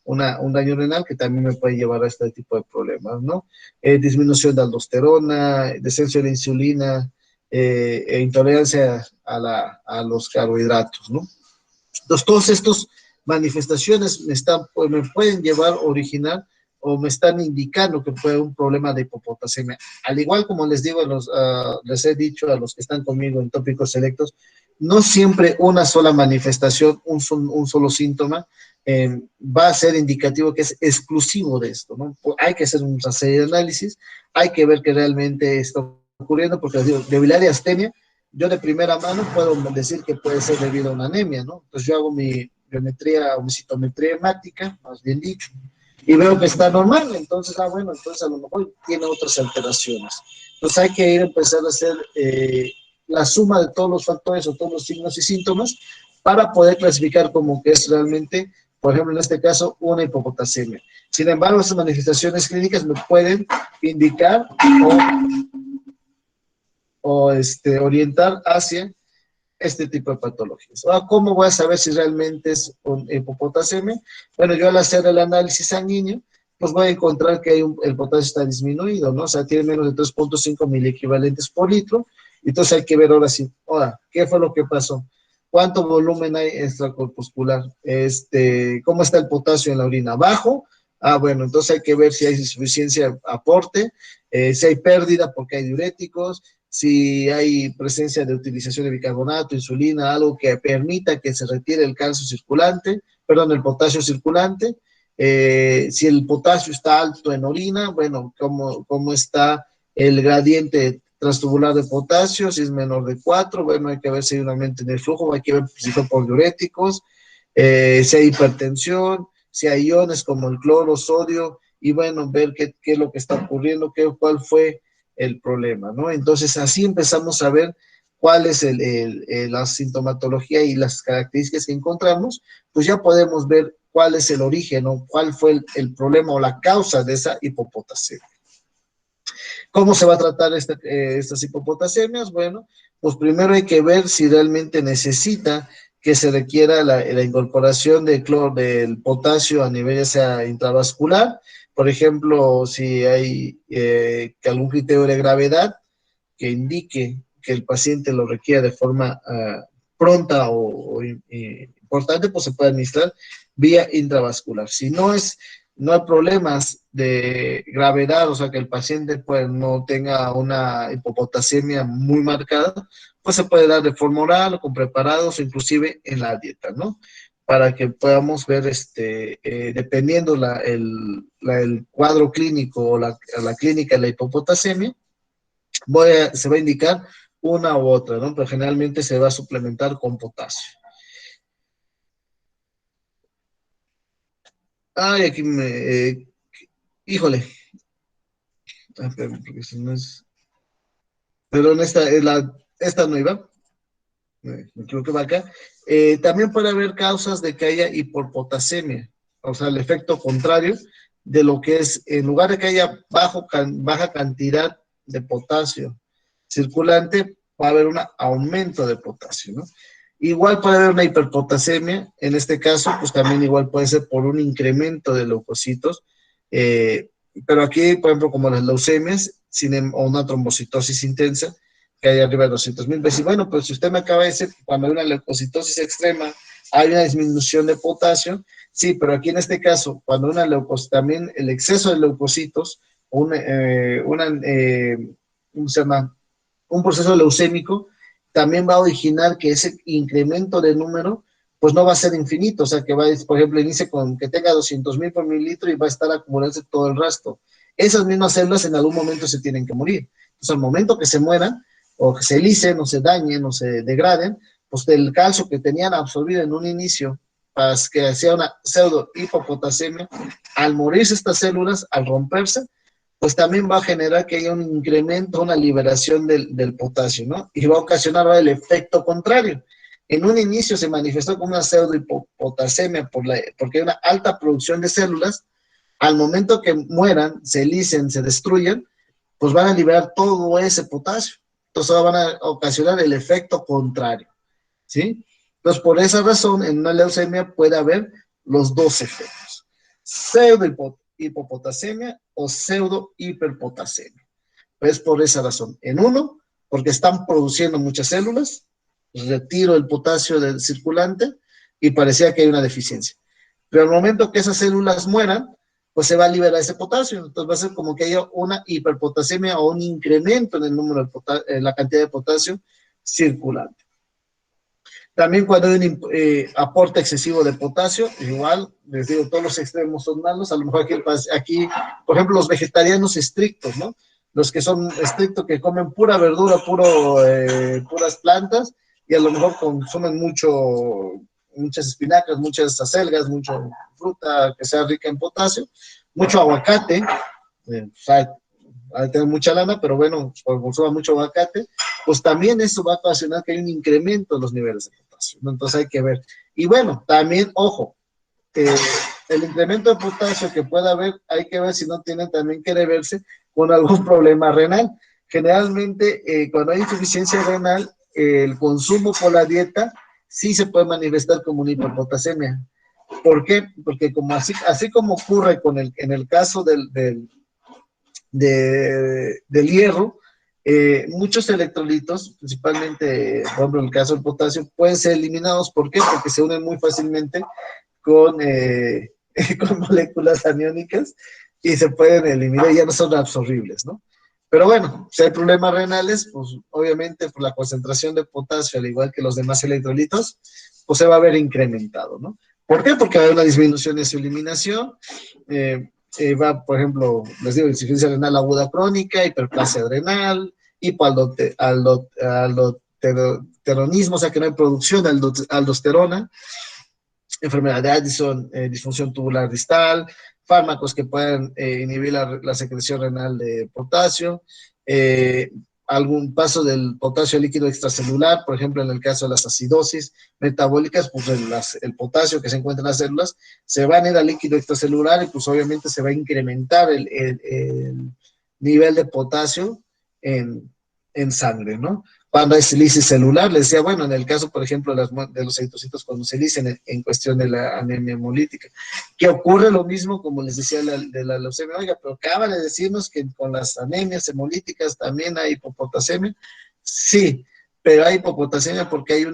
un daño renal que también me puede llevar a este tipo de problemas, ¿no? Disminución de aldosterona, descenso de la insulina, intolerancia a los carbohidratos, ¿no? Entonces, todas estas manifestaciones me pueden llevar a originar o me están indicando que puede haber un problema de hipopotasemia. Al igual como les digo, les he dicho a los que están conmigo en tópicos selectos, no siempre una sola manifestación, un solo síntoma, va a ser indicativo que es exclusivo de esto, ¿no? Hay que hacer una serie de análisis, hay que ver que realmente está ocurriendo, porque les digo, debilidad y astenia, yo de primera mano puedo decir que puede ser debido a una anemia, ¿no? Entonces yo hago mi biometría o mi citometría hemática, más bien dicho, y veo que está normal, entonces, bueno, entonces a lo mejor tiene otras alteraciones. Entonces hay que ir a empezar a hacer la suma de todos los factores o todos los signos y síntomas para poder clasificar como que es realmente, por ejemplo, en este caso, una hipopotasemia. Sin embargo, esas manifestaciones clínicas me pueden indicar o orientar hacia este tipo de patologías. Ahora, ¿cómo voy a saber si realmente es un hipopotasemia? Bueno, yo al hacer el análisis sanguíneo, pues voy a encontrar que el potasio está disminuido, ¿no? O sea, tiene menos de 3.5 miliequivalentes por litro. Entonces hay que ver ahora sí, ¿qué fue lo que pasó? ¿Cuánto volumen hay extracorpuscular? ¿Cómo está el potasio en la orina? ¿Bajo? Bueno, entonces hay que ver si hay insuficiencia aporte, si hay pérdida porque hay diuréticos, si hay presencia de utilización de bicarbonato, insulina, algo que permita que se retire el calcio circulante, perdón, el potasio circulante. Si el potasio está alto en orina, bueno, cómo está el gradiente transtubular de potasio, si es menor de 4, bueno, hay que ver si hay un aumento en el flujo, hay que ver si fue por diuréticos, si hay hipertensión, si hay iones como el cloro, sodio, y bueno, ver qué es lo que está ocurriendo, cuál fue el problema, ¿no? Entonces, así empezamos a ver cuál es la sintomatología y las características que encontramos, pues ya podemos ver cuál es el origen o cuál fue el problema o la causa de esa hipopotasemia. ¿Cómo se va a tratar estas hipopotasemias? Bueno, pues primero hay que ver si realmente necesita que se requiera la incorporación del potasio a nivel ya sea intravascular, por ejemplo, si hay algún criterio de gravedad que indique que el paciente lo requiere de forma pronta o importante, pues se puede administrar vía intravascular. Si no hay problemas de gravedad, o sea que el paciente pues no tenga una hipopotasemia muy marcada, pues se puede dar de forma oral o con preparados o inclusive en la dieta, ¿no? Para que podamos ver, dependiendo el cuadro clínico o la clínica de la hipopotasemia, se va a indicar una u otra, ¿no? Pero generalmente se va a suplementar con potasio. Ay, aquí híjole. Porque si no es... Perdón, esta no iba. Me equivoqué para acá. También puede haber causas de que haya hiperpotasemia, o sea, el efecto contrario de lo que es, en lugar de que haya baja cantidad de potasio circulante, va a haber un aumento de potasio, ¿no? Igual puede haber una hiperpotasemia, en este caso, pues también igual puede ser por un incremento de leucocitos, pero aquí, por ejemplo, como las leucemias, o una trombocitosis intensa, que hay arriba de 200,000 veces. Y bueno, pues si usted me acaba de decir que cuando hay una leucocitosis extrema hay una disminución de potasio, sí, pero aquí en este caso, cuando también el exceso de leucocitos ¿cómo se llama? Un proceso leucémico, también va a originar que ese incremento de número, pues no va a ser infinito, o sea, que va, por ejemplo, inicie con que tenga 200,000 por mililitro y va a estar acumulándose todo el resto. Esas mismas células en algún momento se tienen que morir. Entonces, al momento que se mueran, o que se licen, o se dañen, o se degraden, pues del calcio que tenían absorbido en un inicio, para que hacía una pseudo hipopotasemia, al morirse estas células, al romperse, pues también va a generar que haya un incremento, una liberación del potasio, ¿no? Y va a ocasionar el efecto contrario. En un inicio se manifestó como una pseudohipopotasemia porque hay una alta producción de células. Al momento que mueran, se licen, se destruyan, pues van a liberar todo ese potasio. Entonces van a ocasionar el efecto contrario, ¿sí? Entonces, por esa razón, en una leucemia puede haber los dos efectos. Pseudo-hipopotasemia o pseudo-hiperpotasemia. Pues por esa razón. En uno, porque están produciendo muchas células, retiro el potasio del circulante y parecía que hay una deficiencia. Pero al momento que esas células mueran, pues se va a liberar ese potasio. Entonces va a ser como que haya una hiperpotasemia o un incremento en el número en la cantidad de potasio circulante. También cuando hay un aporte excesivo de potasio, igual, les digo, todos los extremos son malos. A lo mejor aquí, por ejemplo, los vegetarianos estrictos, ¿no? Los que son estrictos, que comen pura verdura, puras plantas, y a lo mejor consumen muchas espinacas, muchas acelgas, mucha fruta que sea rica en potasio, mucho aguacate, a tener mucha lana, pero bueno, cuando consuma mucho aguacate, pues también eso va a ocasionar que hay un incremento en los niveles de potasio, ¿no? Entonces hay que ver. Y bueno, también, ojo, el incremento de potasio que pueda haber, hay que ver si no tiene también que deberse con algún problema renal. Generalmente, cuando hay insuficiencia renal, el consumo por la dieta sí se puede manifestar como una hiperpotasemia. ¿Por qué? Porque como así como ocurre en el caso del hierro, muchos electrolitos, principalmente, por ejemplo, en el caso del potasio, pueden ser eliminados. ¿Por qué? Porque se unen muy fácilmente con, con moléculas aniónicas y se pueden eliminar y ya no son absorbibles, ¿no? Pero bueno, si hay problemas renales, pues obviamente por la concentración de potasio, al igual que los demás electrolitos, pues se va a ver incrementado, ¿no? ¿Por qué? Porque va a haber una disminución de su eliminación, va, por ejemplo, les digo, insuficiencia renal aguda crónica, hiperplasia adrenal, hipoaldoteronismo, o sea que no hay producción de aldosterona, enfermedad de Addison, disfunción tubular distal, fármacos que pueden inhibir la secreción renal de potasio, algún paso del potasio líquido extracelular, por ejemplo, en el caso de las acidosis metabólicas, pues el potasio que se encuentra en las células se va a ir al líquido extracelular y pues obviamente se va a incrementar el nivel de potasio en sangre, ¿no? Cuando hay lisis celular, les decía, bueno, en el caso, por ejemplo, de los eritrocitos, cuando se licen en cuestión de la anemia hemolítica, que ocurre lo mismo, como les decía, de la leucemia. Oiga, pero acaban de decirnos que con las anemias hemolíticas también hay hipopotasemia. Sí, pero hay hipopotasemia porque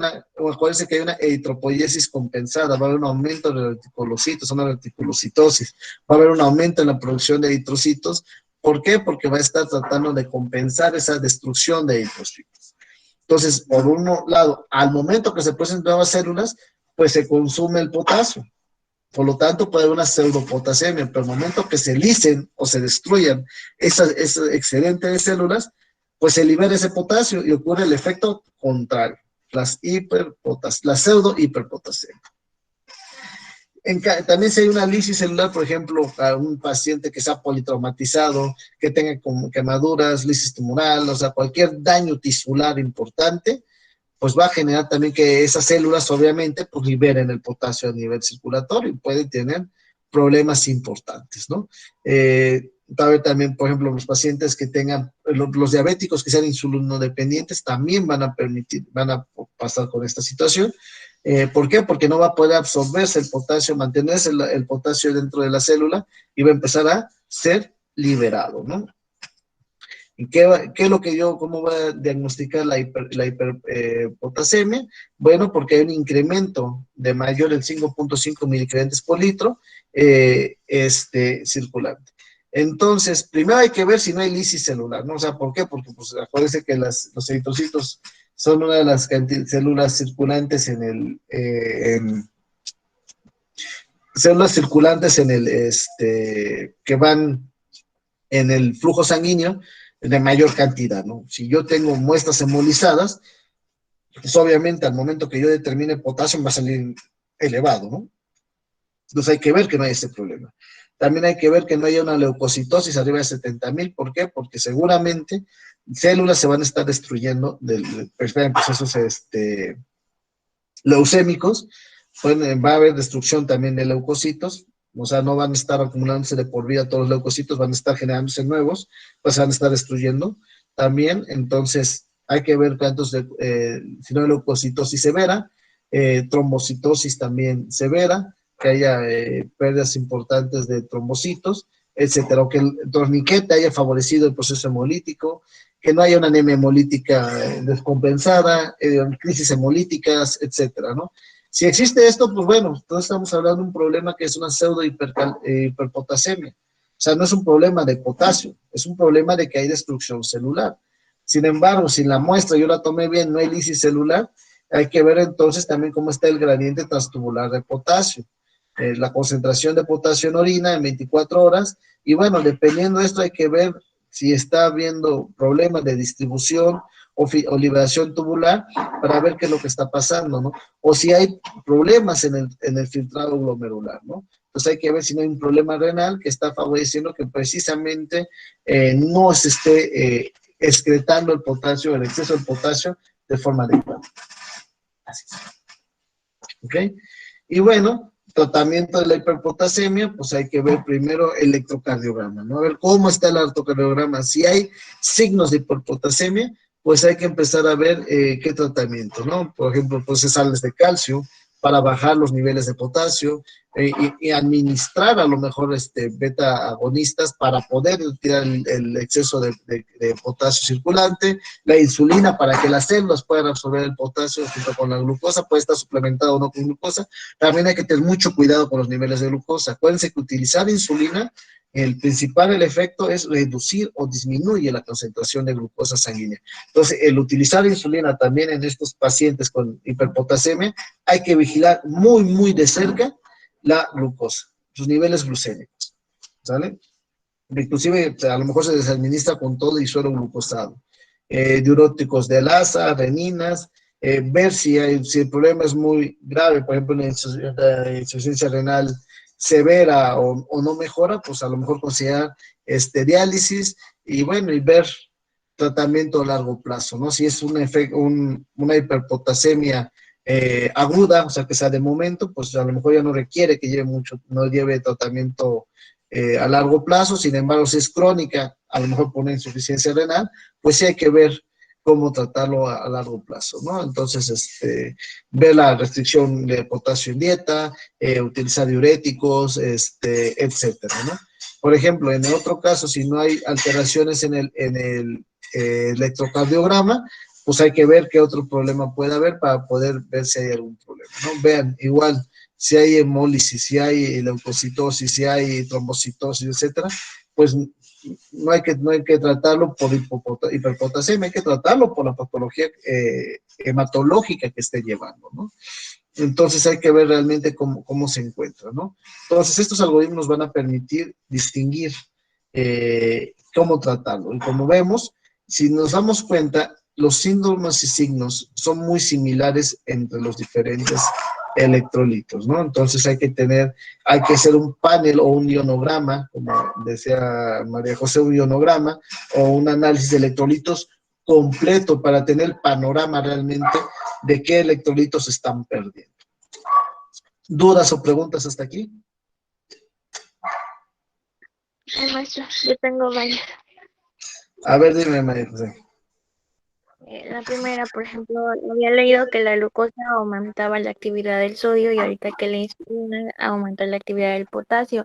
acuérdense que hay una eritropoiesis compensada, va a haber un aumento de los reticulocitos, una reticulocitosis, va a haber un aumento en la producción de eritrocitos. ¿Por qué? Porque va a estar tratando de compensar esa destrucción de eritrocitos. Entonces, por un lado, al momento que se presentan nuevas células, pues se consume el potasio. Por lo tanto, puede haber una pseudopotasemia, pero al momento que se licen o se destruyan ese excedente de células, pues se libera ese potasio y ocurre el efecto contrario, la pseudo-hiperpotasemia. También si hay una lisis celular, por ejemplo, a un paciente que sea politraumatizado, que tenga como quemaduras, lisis tumoral, o sea, cualquier daño tisular importante, pues va a generar también que esas células, obviamente, pues liberen el potasio a nivel circulatorio y pueden tener problemas importantes, ¿no? También, por ejemplo, los pacientes que tengan, los diabéticos que sean insulinodependientes también van a pasar con esta situación. ¿Por qué? Porque no va a poder absorberse el potasio, mantenerse el potasio dentro de la célula y va a empezar a ser liberado, ¿no? ¿Y qué es lo que cómo va a diagnosticar la hiperpotasemia? Bueno, porque hay un incremento de mayor de 5.5 milicreantes por litro circulante. Entonces, primero hay que ver si no hay lisis celular, ¿no? O sea, ¿por qué? Porque, pues, acuérdense que los eritrocitos son una de las células circulantes células circulantes que van en el flujo sanguíneo de mayor cantidad, ¿no? Si yo tengo muestras hemolizadas, pues obviamente al momento que yo determine potasio va a salir elevado, ¿no? Entonces hay que ver que no hay ese problema. También hay que ver que no haya una leucocitosis arriba de 70,000. ¿Por qué? Porque seguramente células se van a estar destruyendo en procesos leucémicos. Va a haber destrucción también de leucocitos. O sea, no van a estar acumulándose de por vida todos los leucocitos, van a estar generándose nuevos, pues se van a estar destruyendo también. Entonces, hay que ver cuántos, si no hay leucocitosis severa, trombocitosis también severa, que haya pérdidas importantes de trombocitos, etcétera, o que el torniquete haya favorecido el proceso hemolítico, que no haya una anemia hemolítica descompensada, crisis hemolíticas, etcétera, ¿no? Si existe esto, pues bueno, entonces estamos hablando de un problema que es una pseudo hiperpotasemia. O sea, no es un problema de potasio, es un problema de que hay destrucción celular. Sin embargo, si la muestra yo la tomé bien, no hay lisis celular, hay que ver entonces también cómo está el gradiente transtubular de potasio, la concentración de potasio en orina en 24 horas, y bueno, dependiendo de esto hay que ver si está habiendo problemas de distribución o liberación tubular para ver qué es lo que está pasando, ¿no? O si hay problemas en el filtrado glomerular, ¿no? Entonces hay que ver si no hay un problema renal que está favoreciendo que precisamente no se esté excretando el potasio, el exceso de potasio de forma adecuada. Así es. ¿Ok? Y bueno, tratamiento de la hiperpotasemia, pues hay que ver primero el electrocardiograma, ¿no? A ver cómo está el electrocardiograma. Si hay signos de hiperpotasemia, pues hay que empezar a ver qué tratamiento, ¿no? Por ejemplo, pues sales de calcio para bajar los niveles de potasio y administrar a lo mejor beta agonistas para poder retirar el exceso de potasio circulante, la insulina para que las células puedan absorber el potasio junto con la glucosa, puede estar suplementado o no con glucosa. También hay que tener mucho cuidado con los niveles de glucosa. Acuérdense que utilizar insulina, el efecto es reducir o disminuye la concentración de glucosa sanguínea. Entonces, el utilizar insulina también en estos pacientes con hiperpotasemia, hay que vigilar muy, muy de cerca la glucosa, sus niveles glucémicos, ¿sale? Inclusive, a lo mejor se les administra con todo y suero glucosado. Diuréticos de alasa, reninas, ver si el problema es muy grave, por ejemplo, la insuficiencia renal severa o no mejora, pues a lo mejor considerar diálisis y bueno, y ver tratamiento a largo plazo, ¿no? Si es una hiperpotasemia aguda, o sea, que sea de momento, pues a lo mejor ya no requiere que lleve no lleve tratamiento a largo plazo. Sin embargo, si es crónica, a lo mejor por una insuficiencia renal, pues sí hay que ver cómo tratarlo a largo plazo, ¿no? Entonces, ver la restricción de potasio en dieta, utilizar diuréticos, etcétera, ¿no? Por ejemplo, en el otro caso, si no hay alteraciones en el electrocardiograma, pues hay que ver qué otro problema puede haber para poder ver si hay algún problema, ¿no? Vean, igual, si hay hemólisis, si hay leucocitosis, si hay trombocitosis, etcétera, pues no hay que tratarlo por hiperpotasemia, hay que tratarlo por la patología hematológica que esté llevando, ¿no? Entonces hay que ver realmente cómo se encuentra, ¿no? Entonces estos algoritmos van a permitir distinguir cómo tratarlo. Y como vemos, si nos damos cuenta, los síntomas y signos son muy similares entre los diferentes electrolitos, ¿no? Entonces hay que hacer un panel o un ionograma, como decía María José, un ionograma o un análisis de electrolitos completo para tener el panorama realmente de qué electrolitos están perdiendo. ¿Dudas o preguntas hasta aquí? Ay, maestro, yo tengo varias. A ver, dime, María José. La primera, por ejemplo, había leído que la glucosa aumentaba la actividad del sodio y ahorita que la insulina aumenta la actividad del potasio.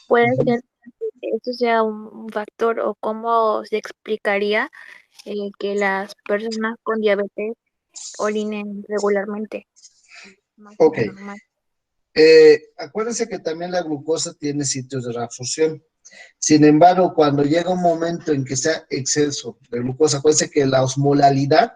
¿Puede ser que esto sea un factor o cómo se explicaría que las personas con diabetes orinen regularmente? Más Ok. que normal. Acuérdense que también la glucosa tiene sitios de reabsorción. Sin embargo, cuando llega un momento en que sea exceso de glucosa, acuérdense que la osmolalidad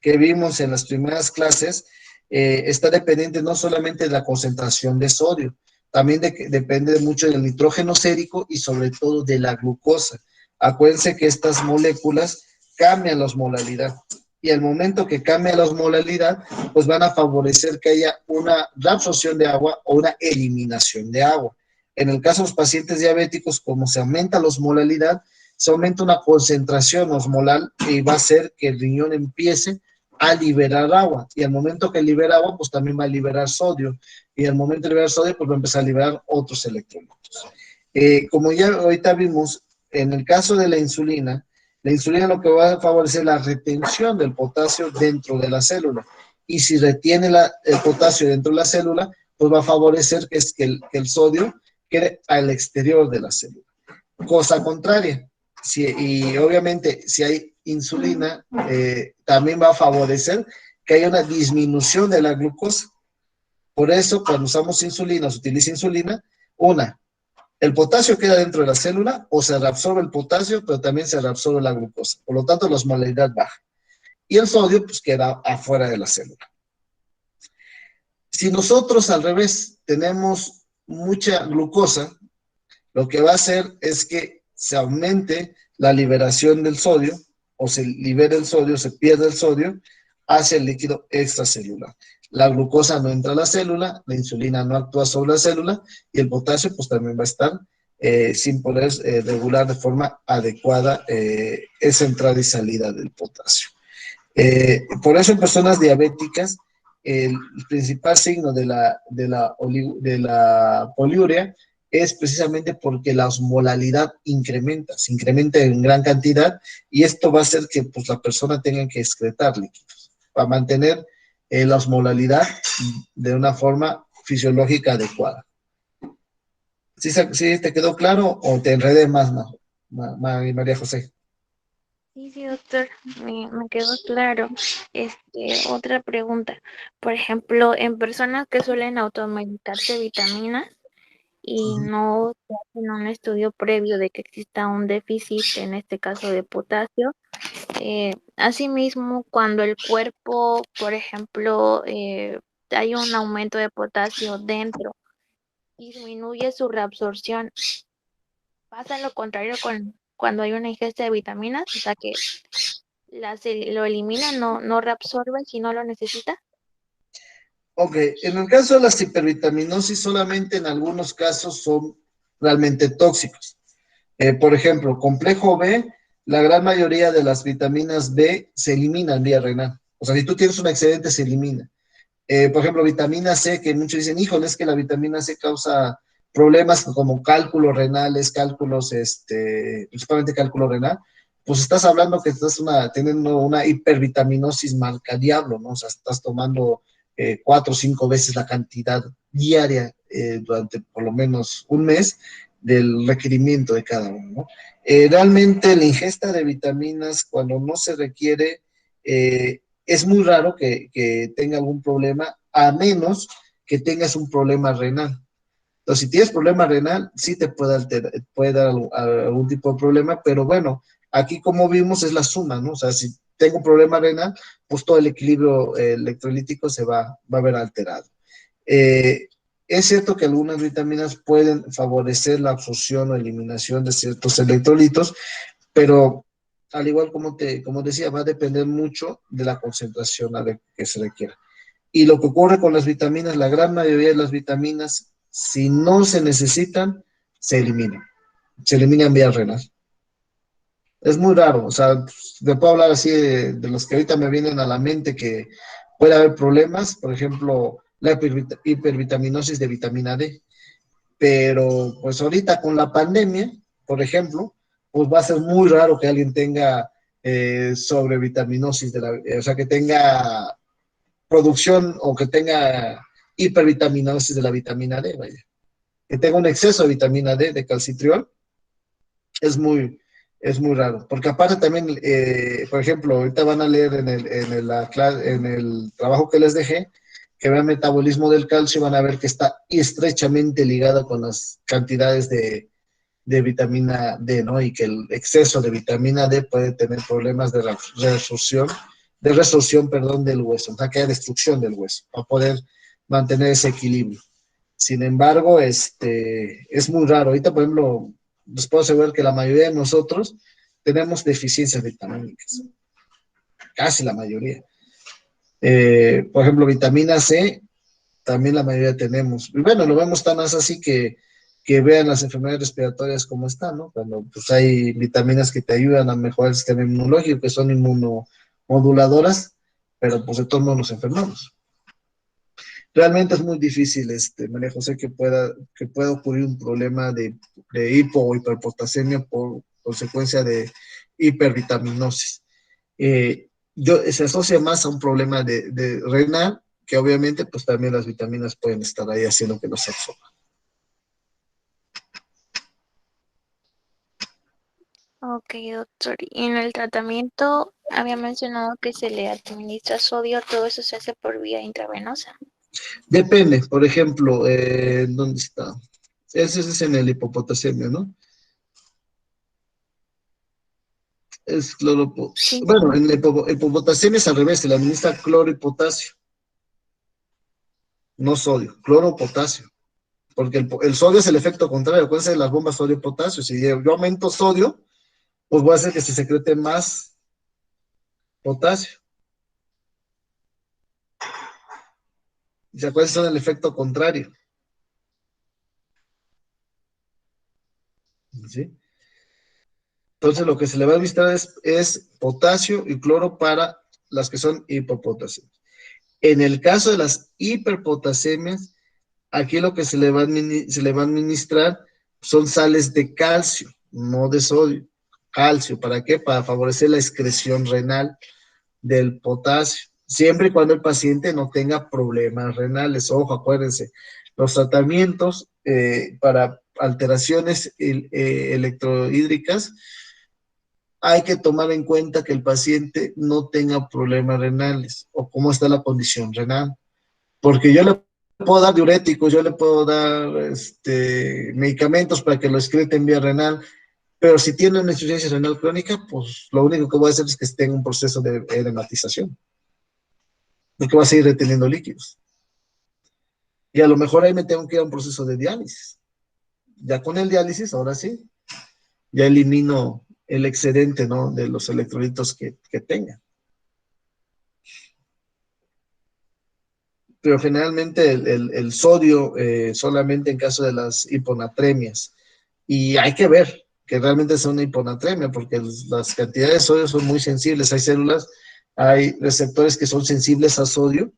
que vimos en las primeras clases está dependiente no solamente de la concentración de sodio, también depende mucho del nitrógeno sérico y sobre todo de la glucosa. Acuérdense que estas moléculas cambian la osmolalidad y al momento que cambia la osmolalidad, pues van a favorecer que haya una reabsorción de agua o una eliminación de agua. En el caso de los pacientes diabéticos, como se aumenta la osmolalidad, se aumenta una concentración osmolar y va a hacer que el riñón empiece a liberar agua. Y al momento que libera agua, pues también va a liberar sodio. Y al momento de liberar sodio, pues va a empezar a liberar otros electrolitos. Como ya ahorita vimos, en el caso de la insulina lo que va a favorecer es la retención del potasio dentro de la célula. Y si retiene el potasio dentro de la célula, pues va a favorecer que el sodio quede al exterior de la célula. Cosa contraria, y obviamente si hay insulina, también va a favorecer que haya una disminución de la glucosa. Por eso, cuando usamos insulina, se utiliza insulina, el potasio queda dentro de la célula o se reabsorbe el potasio, pero también se reabsorbe la glucosa. Por lo tanto, la osmolalidad baja. Y el sodio, pues, queda afuera de la célula. Si nosotros, al revés, tenemos mucha glucosa, lo que va a hacer es que se aumente la liberación del sodio, o se libera el sodio, se pierde el sodio, hacia el líquido extracelular. La glucosa no entra a la célula, la insulina no actúa sobre la célula, y el potasio pues también va a estar sin poder regular de forma adecuada esa entrada y salida del potasio. Por eso en personas diabéticas, el principal signo de la poliuria es precisamente porque la osmolalidad se incrementa en gran cantidad y esto va a hacer que pues, la persona tenga que excretar líquidos para mantener la osmolalidad de una forma fisiológica adecuada. ¿Sí te quedó claro o te enredé más, María José? Sí, doctor, me quedó claro. Otra pregunta. Por ejemplo, en personas que suelen automedicarse vitaminas y no se hacen un estudio previo de que exista un déficit, en este caso de potasio, asimismo, cuando el cuerpo, por ejemplo, hay un aumento de potasio dentro, disminuye su reabsorción. Pasa lo contrario cuando hay una ingesta de vitaminas, o sea que lo elimina, no reabsorbe si no lo necesita. Ok, en el caso de las hipervitaminosis, solamente en algunos casos son realmente tóxicos. Por ejemplo, complejo B, la gran mayoría de las vitaminas B se eliminan vía renal. O sea, si tú tienes un excedente, se elimina. Por ejemplo, vitamina C, que muchos dicen, híjole, es que la vitamina C causa problemas como cálculos renales, principalmente cálculo renal, pues estás hablando que estás teniendo una hipervitaminosis marca diablo, ¿no? O sea, estás tomando 4 o 5 veces la cantidad diaria durante por lo menos un mes del requerimiento de cada uno, ¿no? Realmente la ingesta de vitaminas cuando no se requiere es muy raro que tenga algún problema, a menos que tengas un problema renal. Entonces, si tienes problema renal, sí te puede dar algún tipo de problema, pero bueno, aquí como vimos es la suma, ¿no? O sea, si tengo un problema renal, pues todo el equilibrio electrolítico se va a ver alterado. Es cierto que algunas vitaminas pueden favorecer la absorción o eliminación de ciertos electrolitos, pero al igual como decía, va a depender mucho de la concentración que se requiera. Y lo que ocurre con las vitaminas, la gran mayoría de las vitaminas, si no se necesitan, se eliminan vía renal. Es muy raro, o sea, te puedo hablar así de los que ahorita me vienen a la mente que puede haber problemas, por ejemplo, la hipervitaminosis de vitamina D, pero pues ahorita con la pandemia, por ejemplo, pues va a ser muy raro que alguien tenga sobrevitaminosis, o sea, que tenga producción o que tenga hipervitaminosis de la vitamina D, vaya. Que tenga un exceso de vitamina D, de calcitriol, es muy raro. Porque aparte también, por ejemplo, ahorita van a leer en el trabajo que les dejé, que vean metabolismo del calcio, van a ver que está estrechamente ligado con las cantidades de de vitamina D, ¿no? Y que el exceso de vitamina D puede tener problemas de resorción, perdón, del hueso, o sea, que hay destrucción del hueso, para poder mantener ese equilibrio. Sin embargo, es muy raro. Ahorita, por ejemplo, les puedo asegurar que la mayoría de nosotros tenemos deficiencias vitamínicas, casi la mayoría. Por ejemplo, vitamina C, también la mayoría tenemos. Y bueno, lo vemos tan así que vean las enfermedades respiratorias como están, ¿no? Cuando pues, hay vitaminas que te ayudan a mejorar el sistema inmunológico, que son inmunomoduladoras, pero pues de todos modos nos enfermamos. Realmente es muy difícil, María José, que pueda ocurrir un problema de hipo o hiperpotasemia por consecuencia de hipervitaminosis. Se asocia más a un problema de renal, que obviamente pues también las vitaminas pueden estar ahí haciendo que los absorban. Ok, doctor. Y en el tratamiento había mencionado que se le administra sodio, todo eso se hace por vía intravenosa. Depende, por ejemplo, ¿dónde está? Ese es en el hipopotasemia, ¿no? Es Sí. Bueno, en el hipopotasemia es al revés, se le administra cloro y potasio, no sodio, cloro o potasio. Porque el sodio es el efecto contrario, acuérdense de las bombas sodio-potasio. Si yo aumento sodio, pues voy a hacer que se secrete más potasio. ¿Se acuerdan? Son el efecto contrario. ¿Sí? Entonces, lo que se le va a administrar es potasio y cloro para las que son hipopotasemias. En el caso de las hiperpotasemias, aquí lo que se le va a administrar son sales de calcio, no de sodio. Calcio, ¿para qué? Para favorecer la excreción renal del potasio, siempre y cuando el paciente no tenga problemas renales. Ojo, acuérdense, los tratamientos para alteraciones electrohídricas, hay que tomar en cuenta que el paciente no tenga problemas renales o cómo está la condición renal, porque yo le puedo dar diuréticos, yo le puedo dar medicamentos para que lo excrete en vía renal, pero si tiene una insuficiencia renal crónica, pues lo único que voy a hacer es que esté en un proceso de edematización, porque va a seguir reteniendo líquidos. Y a lo mejor ahí me tengo que ir a un proceso de diálisis. Ya con el diálisis, ahora sí, ya elimino el excedente, ¿no?, de los electrolitos que tenga. Pero generalmente el sodio solamente en caso de las hiponatremias. Y hay que ver que realmente es una hiponatremia, porque las cantidades de sodio son muy sensibles. Hay receptores que son sensibles a sodio,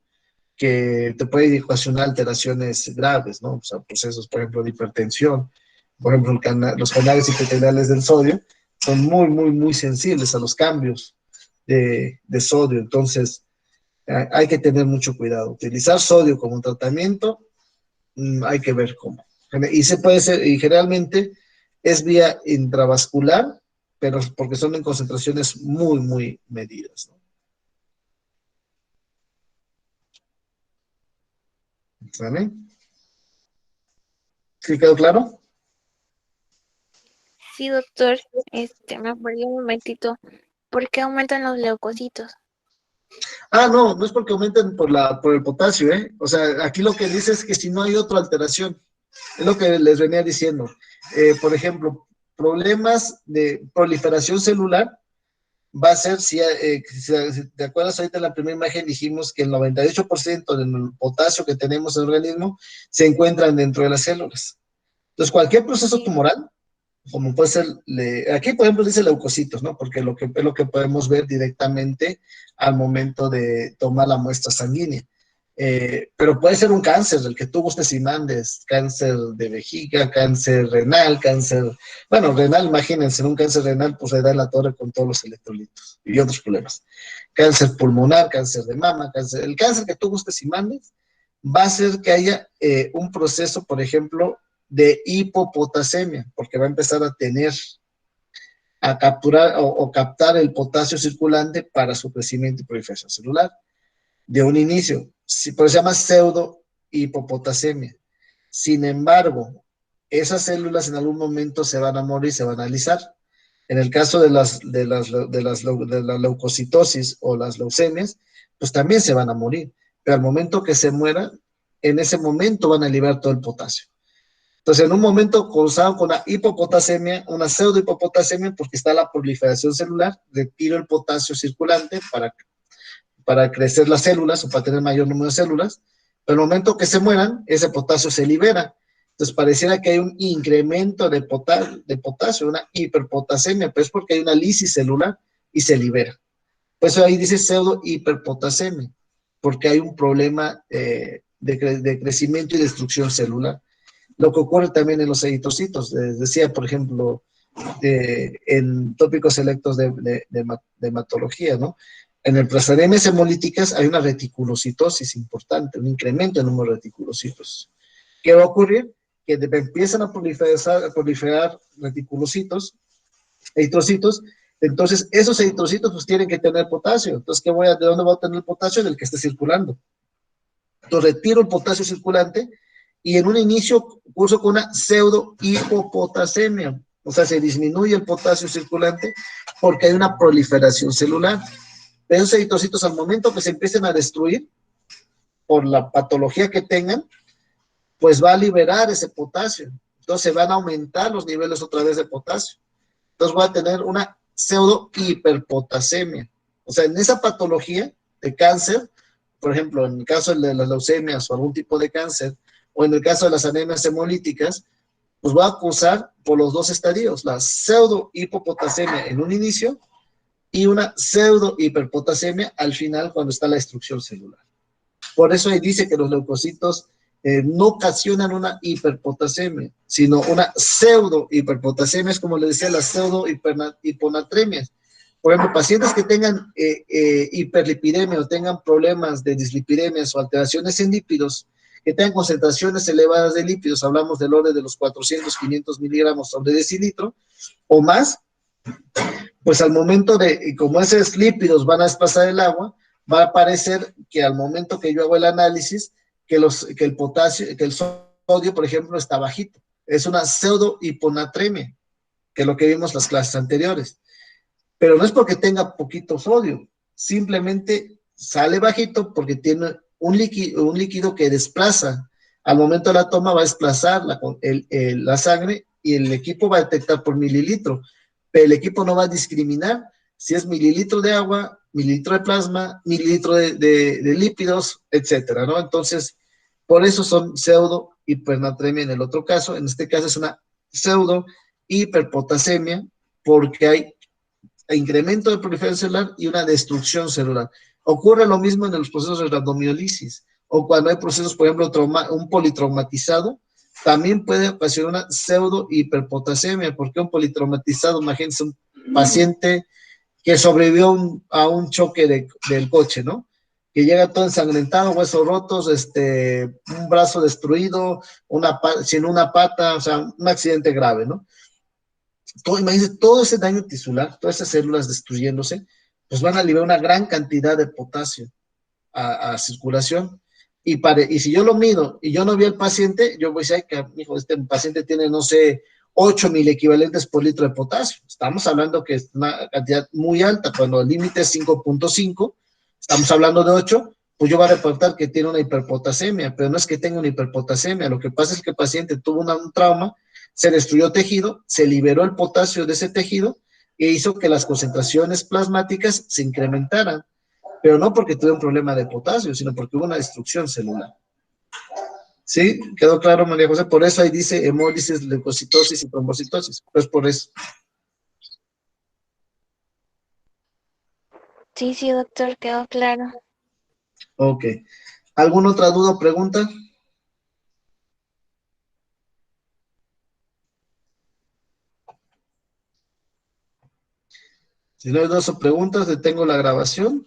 que te puede ocasionar alteraciones graves, ¿no? O sea, procesos, por ejemplo, de hipertensión. Por ejemplo, los canales hipertendiales del sodio son muy, muy, muy sensibles a los cambios de sodio. Entonces, hay que tener mucho cuidado. Utilizar sodio como tratamiento, hay que ver cómo. Y se puede ser, y generalmente es vía intravascular, pero porque son en concentraciones muy, muy medidas, ¿no? ¿Sale? ¿Sí quedó claro? Sí, doctor. Me perdí un momentito. ¿Por qué aumentan los leucocitos? No, no es porque aumenten por el potasio, ¿eh? O sea, aquí lo que dice es que si no hay otra alteración, es lo que les venía diciendo. Por ejemplo, problemas de proliferación celular va a ser, si te acuerdas, ahorita en la primera imagen dijimos que el 98% del potasio que tenemos en el organismo se encuentran dentro de las células. Entonces, cualquier proceso tumoral, como puede ser, aquí por ejemplo dice leucocitos, ¿no? Porque es lo que podemos ver directamente al momento de tomar la muestra sanguínea. Pero puede ser un cáncer, el que tú gustes y mandes, cáncer de vejiga, cáncer renal, bueno, renal, imagínense, un cáncer renal, pues le da en la torre con todos los electrolitos y otros problemas. Cáncer pulmonar, cáncer de mama, el cáncer que tú gustes y mandes, va a hacer que haya un proceso, por ejemplo, de hipopotasemia, porque va a empezar a capturar o captar el potasio circulante para su crecimiento y proliferación celular. De un inicio, por eso se llama pseudo hipopotasemia. Sin embargo, esas células en algún momento se van a morir, se van a alisar. En el caso de la leucocitosis o las leucemias, pues también se van a morir. Pero al momento que se mueran, en ese momento van a liberar todo el potasio. Entonces, en un momento causado con una hipopotasemia, una pseudohipopotasemia, porque está la proliferación celular, retiro el potasio circulante para crecer las células o para tener mayor número de células, pero en el momento que se mueran, ese potasio se libera. Entonces, pareciera que hay un incremento de potasio, una hiperpotasemia, pero es porque hay una lisis celular y se libera. Por eso ahí dice pseudo-hiperpotasemia, porque hay un problema de crecimiento y destrucción celular. Lo que ocurre también en los eritrocitos, decía, por ejemplo, en tópicos selectos de hematología, ¿no? En el plasmodiamas hemolíticas hay una reticulocitosis importante, un incremento en el número de reticulocitos. ¿Qué va a ocurrir? Que empiezan a proliferar reticulocitos, eritrocitos, entonces esos eritrocitos pues tienen que tener potasio. Entonces, ¿de dónde va a tener el potasio? Del que esté circulando. Entonces retiro el potasio circulante y en un inicio curso con una pseudo-hipopotasemia. O sea, se disminuye el potasio circulante porque hay una proliferación celular. Esos eritrocitos, al momento que se empiecen a destruir por la patología que tengan, pues va a liberar ese potasio. Entonces van a aumentar los niveles otra vez de potasio. Entonces voy a tener una pseudo-hiperpotasemia. O sea, en esa patología de cáncer, por ejemplo, en el caso de las leucemias o algún tipo de cáncer, o en el caso de las anemias hemolíticas, pues voy a acusar por los dos estadios, la pseudo-hipopotasemia en un inicio y una pseudo-hiperpotasemia al final cuando está la destrucción celular. Por eso ahí dice que los leucocitos no ocasionan una hiperpotasemia, sino una pseudo-hiperpotasemia, es como le decía, las pseudo-hiponatremias. Por ejemplo, pacientes que tengan hiperlipidemia o tengan problemas de dislipidemias o alteraciones en lípidos, que tengan concentraciones elevadas de lípidos, hablamos del orden de los 400, 500 miligramos sobre decilitro o más, pues al momento como esos lípidos van a desplazar el agua, va a aparecer que al momento que yo hago el análisis, que el potasio, que el sodio, por ejemplo, está bajito. Es una pseudo-hiponatremia, que es lo que vimos en las clases anteriores. Pero no es porque tenga poquito sodio, simplemente sale bajito porque tiene un líquido que desplaza. Al momento de la toma va a desplazar la sangre y el equipo va a detectar por mililitro, pero el equipo no va a discriminar si es mililitro de agua, mililitro de plasma, mililitro de lípidos, etcétera, ¿no? Entonces, por eso son pseudo hipernatremia en el otro caso. En este caso es una pseudo hiperpotasemia porque hay incremento de proliferación celular y una destrucción celular. Ocurre lo mismo en los procesos de randomiolisis o cuando hay procesos, por ejemplo, un politraumatizado, también puede ocasionar una pseudo hiperpotasemia, porque un politraumatizado, imagínense un paciente que sobrevivió a un choque del coche, ¿no? Que llega todo ensangrentado, huesos rotos, un brazo destruido, sin una pata, o sea, un accidente grave, ¿no? Imagínense, todo ese daño tisular, todas esas células destruyéndose, pues van a liberar una gran cantidad de potasio a circulación. Y si yo lo mido y yo no vi al paciente, yo voy a decir, que este paciente tiene, no sé, 8,000 equivalentes por litro de potasio. Estamos hablando que es una cantidad muy alta, cuando el límite es 5.5, estamos hablando de 8, pues yo voy a reportar que tiene una hiperpotasemia, pero no es que tenga una hiperpotasemia, lo que pasa es que el paciente tuvo un trauma, se destruyó tejido, se liberó el potasio de ese tejido e hizo que las concentraciones plasmáticas se incrementaran, pero no porque tuve un problema de potasio, sino porque hubo una destrucción celular. ¿Sí? ¿Quedó claro, María José? Por eso ahí dice hemólisis, leucocitosis y trombocitosis. Pues por eso. Sí, sí, doctor, quedó claro. Ok. ¿Alguna otra duda o pregunta? Si no hay dudas o preguntas, detengo la grabación.